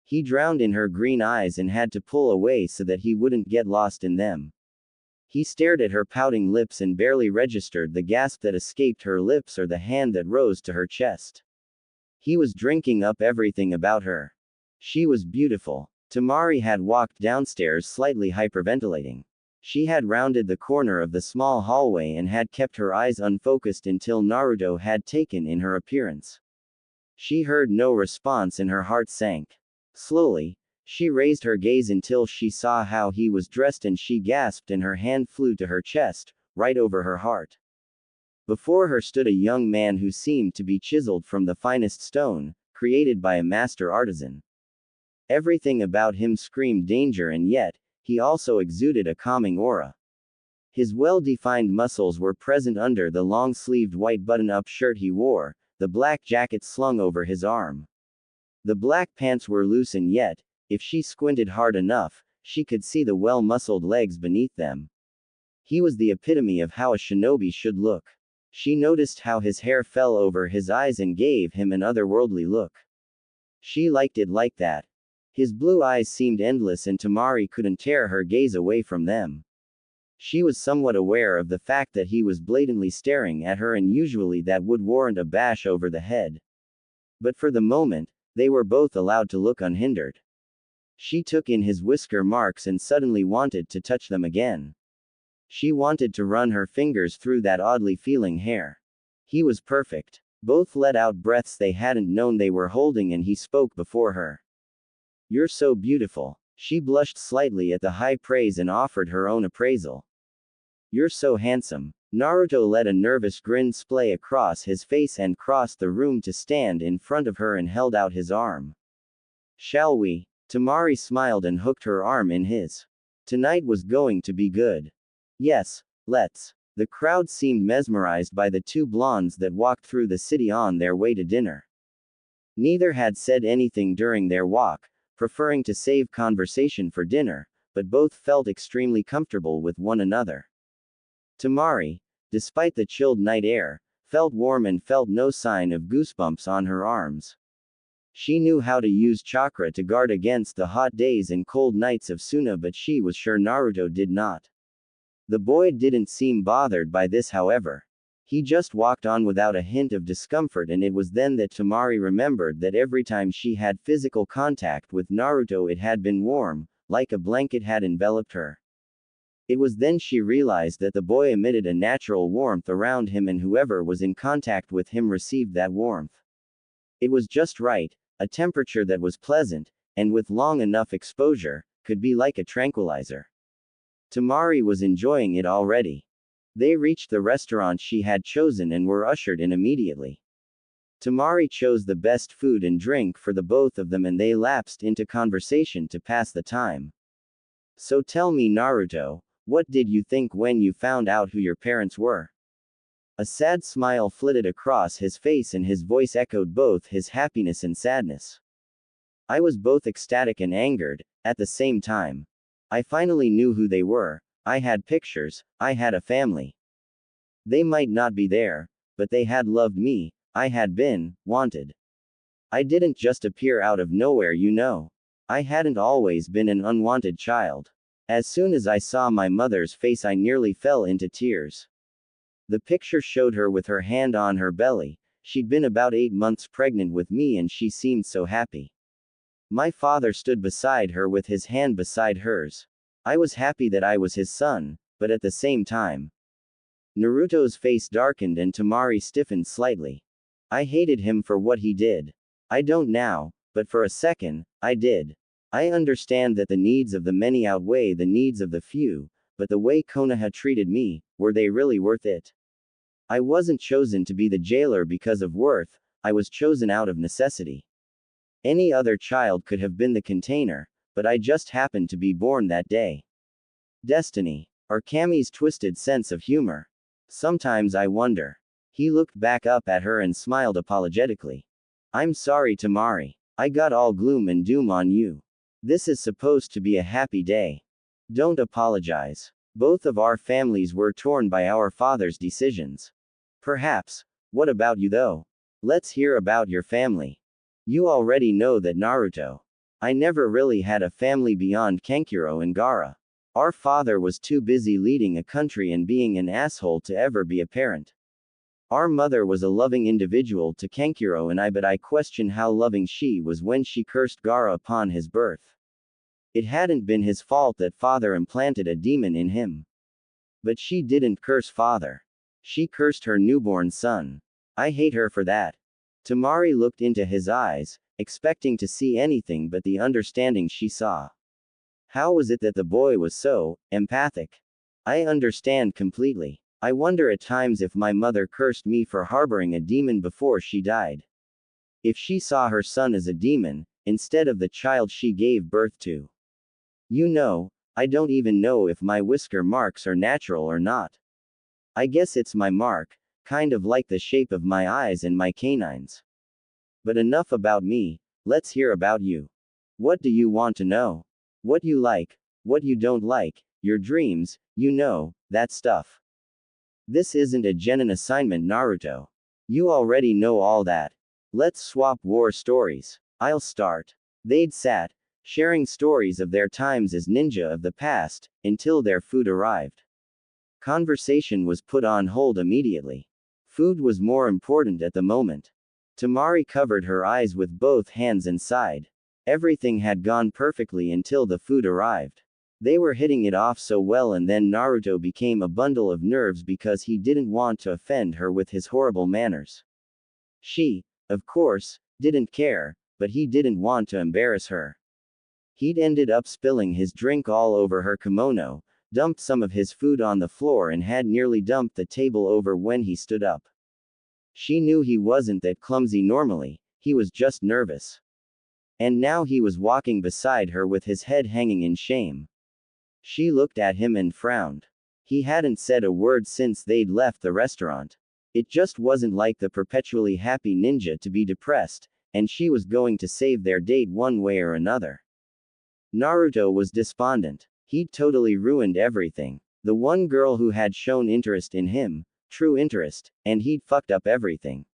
He drowned in her green eyes and had to pull away so that he wouldn't get lost in them. He stared at her pouting lips and barely registered the gasp that escaped her lips or the hand that rose to her chest. He was drinking up everything about her. She was beautiful. Temari had walked downstairs slightly hyperventilating. She had rounded the corner of the small hallway and had kept her eyes unfocused until Naruto had taken in her appearance. She heard no response and her heart sank. Slowly, she raised her gaze until she saw how he was dressed and she gasped and her hand flew to her chest, right over her heart. Before her stood a young man who seemed to be chiseled from the finest stone, created by a master artisan. Everything about him screamed danger and yet, he also exuded a calming aura. His well-defined muscles were present under the long-sleeved white button-up shirt he wore, the black jacket slung over his arm. The black pants were loose and yet, if she squinted hard enough, she could see the well-muscled legs beneath them. He was the epitome of how a shinobi should look. She noticed how his hair fell over his eyes and gave him an otherworldly look. She liked it like that. His blue eyes seemed endless and Temari couldn't tear her gaze away from them. She was somewhat aware of the fact that he was blatantly staring at her and usually that would warrant a bash over the head. But for the moment, they were both allowed to look unhindered. She took in his whisker marks and suddenly wanted to touch them again. She wanted to run her fingers through that oddly feeling hair. He was perfect. Both let out breaths they hadn't known they were holding and he spoke before her. "You're so beautiful." She blushed slightly at the high praise and offered her own appraisal. "You're so handsome." Naruto let a nervous grin splay across his face and crossed the room to stand in front of her and held out his arm. "Shall we?" Temari smiled and hooked her arm in his. Tonight was going to be good. "Yes, let's." The crowd seemed mesmerized by the two blondes that walked through the city on their way to dinner. Neither had said anything during their walk, preferring to save conversation for dinner, but both felt extremely comfortable with one another. Temari, despite the chilled night air, felt warm and felt no sign of goosebumps on her arms. She knew how to use chakra to guard against the hot days and cold nights of Suna, but she was sure Naruto did not. The boy didn't seem bothered by this, however. He just walked on without a hint of discomfort, and it was then that Temari remembered that every time she had physical contact with Naruto it had been warm, like a blanket had enveloped her. It was then she realized that the boy emitted a natural warmth around him and whoever was in contact with him received that warmth. It was just right, a temperature that was pleasant, and with long enough exposure, could be like a tranquilizer. Temari was enjoying it already. They reached the restaurant she had chosen and were ushered in immediately. Temari chose the best food and drink for the both of them and they lapsed into conversation to pass the time. "So tell me, Naruto, what did you think when you found out who your parents were?" A sad smile flitted across his face and his voice echoed both his happiness and sadness. "I was both ecstatic and angered, at the same time. I finally knew who they were. I had pictures, I had a family. They might not be there, but they had loved me, I had been wanted. I didn't just appear out of nowhere, you know. I hadn't always been an unwanted child. As soon as I saw my mother's face I nearly fell into tears." The picture showed her with her hand on her belly. She'd been about 8 months pregnant with me and she seemed so happy. My father stood beside her with his hand beside hers. I was happy that I was his son, but at the same time. Naruto's face darkened and Temari stiffened slightly. "I hated him for what he did. I don't now, but for a second, I did. I understand that the needs of the many outweigh the needs of the few, but the way Konoha treated me, were they really worth it? I wasn't chosen to be the jailer because of worth, I was chosen out of necessity. Any other child could have been the container, but I just happened to be born that day. Destiny. Or Kami's twisted sense of humor. Sometimes I wonder." He looked back up at her and smiled apologetically. "I'm sorry, Temari. I got all gloom and doom on you. This is supposed to be a happy day. Don't apologize. Both of our families were torn by our father's decisions. Perhaps. What about you though? Let's hear about your family. You already know that, Naruto. I never really had a family beyond Kankuro and Gaara. Our father was too busy leading a country and being an asshole to ever be a parent. Our mother was a loving individual to Kankuro and I, but I question how loving she was when she cursed Gaara upon his birth. It hadn't been his fault that father implanted a demon in him. But she didn't curse father. She cursed her newborn son. I hate her for that. Temari looked into his eyes, expecting to see anything but the understanding she saw. How was it that the boy was so empathic? I understand completely. I wonder at times if my mother cursed me for harboring a demon before she died. If she saw her son as a demon, instead of the child she gave birth to. You know, I don't even know if my whisker marks are natural or not. I guess it's my mark, kind of like the shape of my eyes and my canines. But enough about me, let's hear about you. What do you want to know? What you like, what you don't like, your dreams, you know, that stuff. This isn't a genin assignment, Naruto. You already know all that. Let's swap war stories. I'll start. They'd sat, sharing stories of their times as ninja of the past, until their food arrived. Conversation was put on hold immediately. Food was more important at the moment. Temari covered her eyes with both hands and sighed. Everything had gone perfectly until the food arrived. They were hitting it off so well, and then Naruto became a bundle of nerves because he didn't want to offend her with his horrible manners. She, of course, didn't care, but he didn't want to embarrass her. He'd ended up spilling his drink all over her kimono, dumped some of his food on the floor, and had nearly dumped the table over when he stood up. She knew he wasn't that clumsy normally, he was just nervous. And now he was walking beside her with his head hanging in shame. She looked at him and frowned. He hadn't said a word since they'd left the restaurant. It just wasn't like the perpetually happy ninja to be depressed, and she was going to save their date one way or another. Naruto was despondent. He'd totally ruined everything. The one girl who had shown interest in him, true interest, and he'd fucked up everything.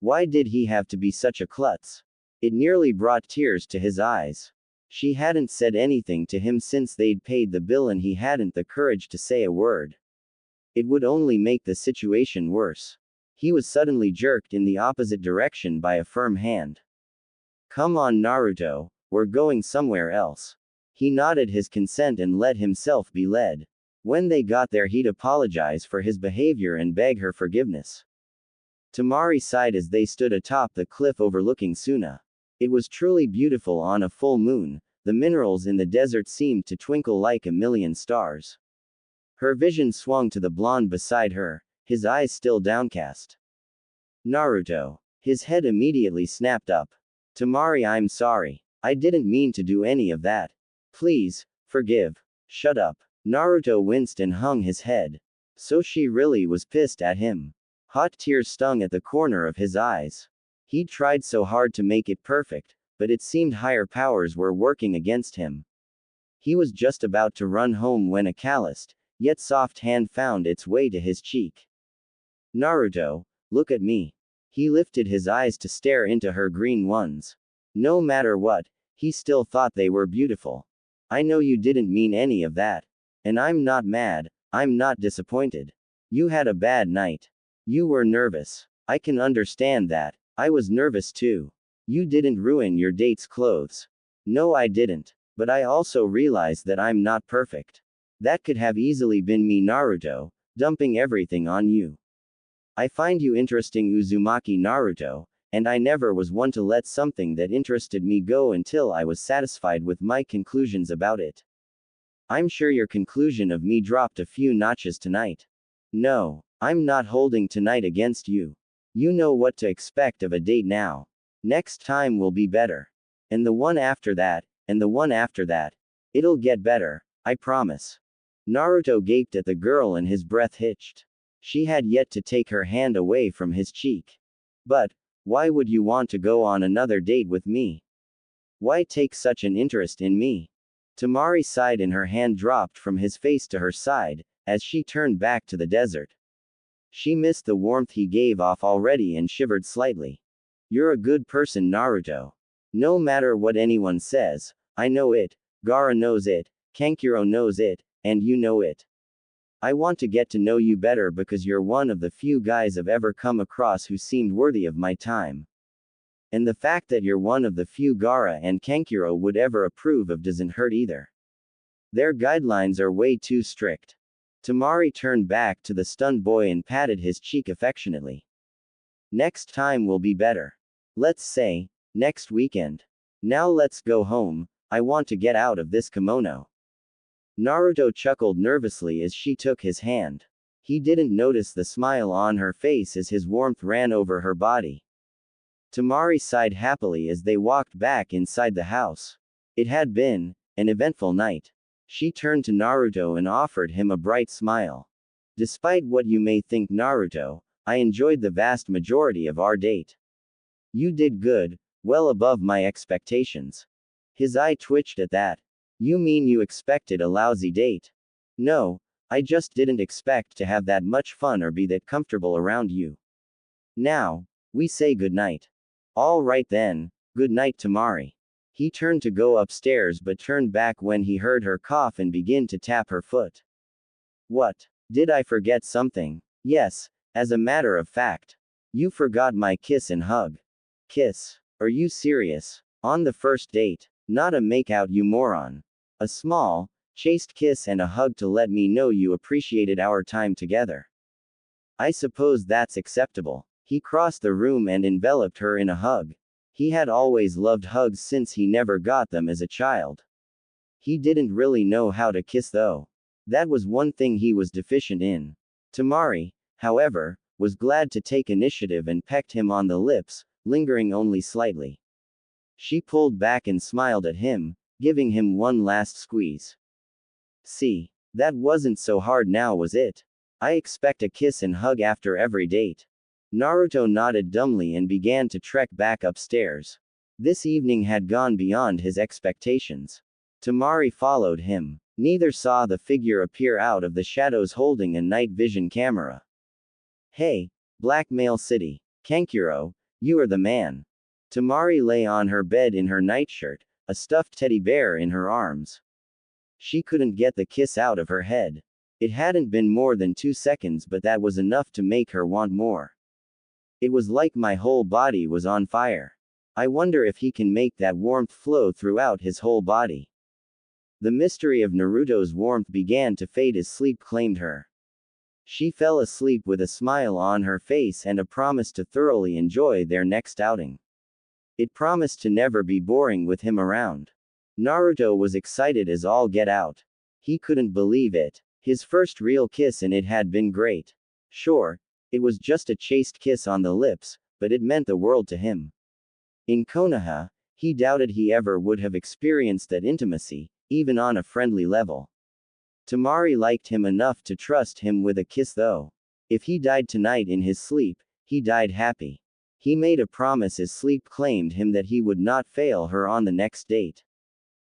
Why did he have to be such a klutz? It nearly brought tears to his eyes. She hadn't said anything to him since they'd paid the bill, and he hadn't the courage to say a word. It would only make the situation worse. He was suddenly jerked in the opposite direction by a firm hand. Come on, Naruto, we're going somewhere else. He nodded his consent and let himself be led. When they got there, he'd apologize for his behavior and beg her forgiveness. Temari sighed as they stood atop the cliff overlooking Suna. It was truly beautiful on a full moon. The minerals in the desert seemed to twinkle like a million stars. Her vision swung to the blonde beside her, his eyes still downcast. Naruto. His head immediately snapped up. Temari, I'm sorry. I didn't mean to do any of that. Please, forgive. Shut up. Naruto winced and hung his head. So she really was pissed at him. Hot tears stung at the corner of his eyes. He tried so hard to make it perfect, but it seemed higher powers were working against him. He was just about to run home when a calloused, yet soft hand found its way to his cheek. Naruto, look at me. He lifted his eyes to stare into her green ones. No matter what, he still thought they were beautiful. I know you didn't mean any of that. And I'm not mad, I'm not disappointed. You had a bad night. You were nervous. I can understand that. I was nervous too. You didn't ruin your date's clothes. No, I didn't. But I also realized that I'm not perfect. That could have easily been me, Naruto, dumping everything on you. I find you interesting, Uzumaki Naruto, and I never was one to let something that interested me go until I was satisfied with my conclusions about it. I'm sure your conclusion of me dropped a few notches tonight. No, I'm not holding tonight against you. You know what to expect of a date now. Next time will be better. And the one after that, and the one after that. It'll get better, I promise. Naruto gaped at the girl and his breath hitched. She had yet to take her hand away from his cheek. But, why would you want to go on another date with me? Why take such an interest in me? Temari sighed and her hand dropped from his face to her side, as she turned back to the desert. She missed the warmth he gave off already and shivered slightly. You're a good person, Naruto. No matter what anyone says, I know it, Gaara knows it, Kankuro knows it, and you know it. I want to get to know you better because you're one of the few guys I've ever come across who seemed worthy of my time. And the fact that you're one of the few Gaara and Kankuro would ever approve of doesn't hurt either. Their guidelines are way too strict. Temari turned back to the stunned boy and patted his cheek affectionately. Next time will be better. Let's say, next weekend. Now let's go home, I want to get out of this kimono. Naruto chuckled nervously as she took his hand. He didn't notice the smile on her face as his warmth ran over her body. Temari sighed happily as they walked back inside the house. It had been an eventful night. She turned to Naruto and offered him a bright smile. Despite what you may think, Naruto, I enjoyed the vast majority of our date. You did good, well above my expectations. His eye twitched at that. You mean you expected a lousy date? No, I just didn't expect to have that much fun or be that comfortable around you. Now, we say goodnight. All right then, good night, Temari. He turned to go upstairs but turned back when he heard her cough and begin to tap her foot. What? Did I forget something? Yes, as a matter of fact. You forgot my kiss and hug. Kiss? Are you serious? On the first date? Not a makeout, you moron. A small, chaste kiss and a hug to let me know you appreciated our time together. I suppose that's acceptable. He crossed the room and enveloped her in a hug. He had always loved hugs since he never got them as a child. He didn't really know how to kiss though. That was one thing he was deficient in. Temari, however, was glad to take initiative and pecked him on the lips, lingering only slightly. She pulled back and smiled at him, giving him one last squeeze. See, that wasn't so hard now, was it? I expect a kiss and hug after every date. Naruto nodded dumbly and began to trek back upstairs. This evening had gone beyond his expectations. Temari followed him. Neither saw the figure appear out of the shadows holding a night vision camera. Hey, Blackmail City. Kankuro, you are the man. Temari lay on her bed in her nightshirt, a stuffed teddy bear in her arms. She couldn't get the kiss out of her head. It hadn't been more than 2 seconds, but that was enough to make her want more. It was like my whole body was on fire. I wonder if he can make that warmth flow throughout his whole body. The mystery of Naruto's warmth began to fade as sleep claimed her. She fell asleep with a smile on her face and a promise to thoroughly enjoy their next outing. It promised to never be boring with him around. Naruto was excited as all get out. He couldn't believe it. His first real kiss, and it had been great. Sure, it was just a chaste kiss on the lips, but it meant the world to him. In Konoha, he doubted he ever would have experienced that intimacy, even on a friendly level. Temari liked him enough to trust him with a kiss though. If he died tonight in his sleep, he died happy. He made a promise as sleep claimed him that he would not fail her on the next date.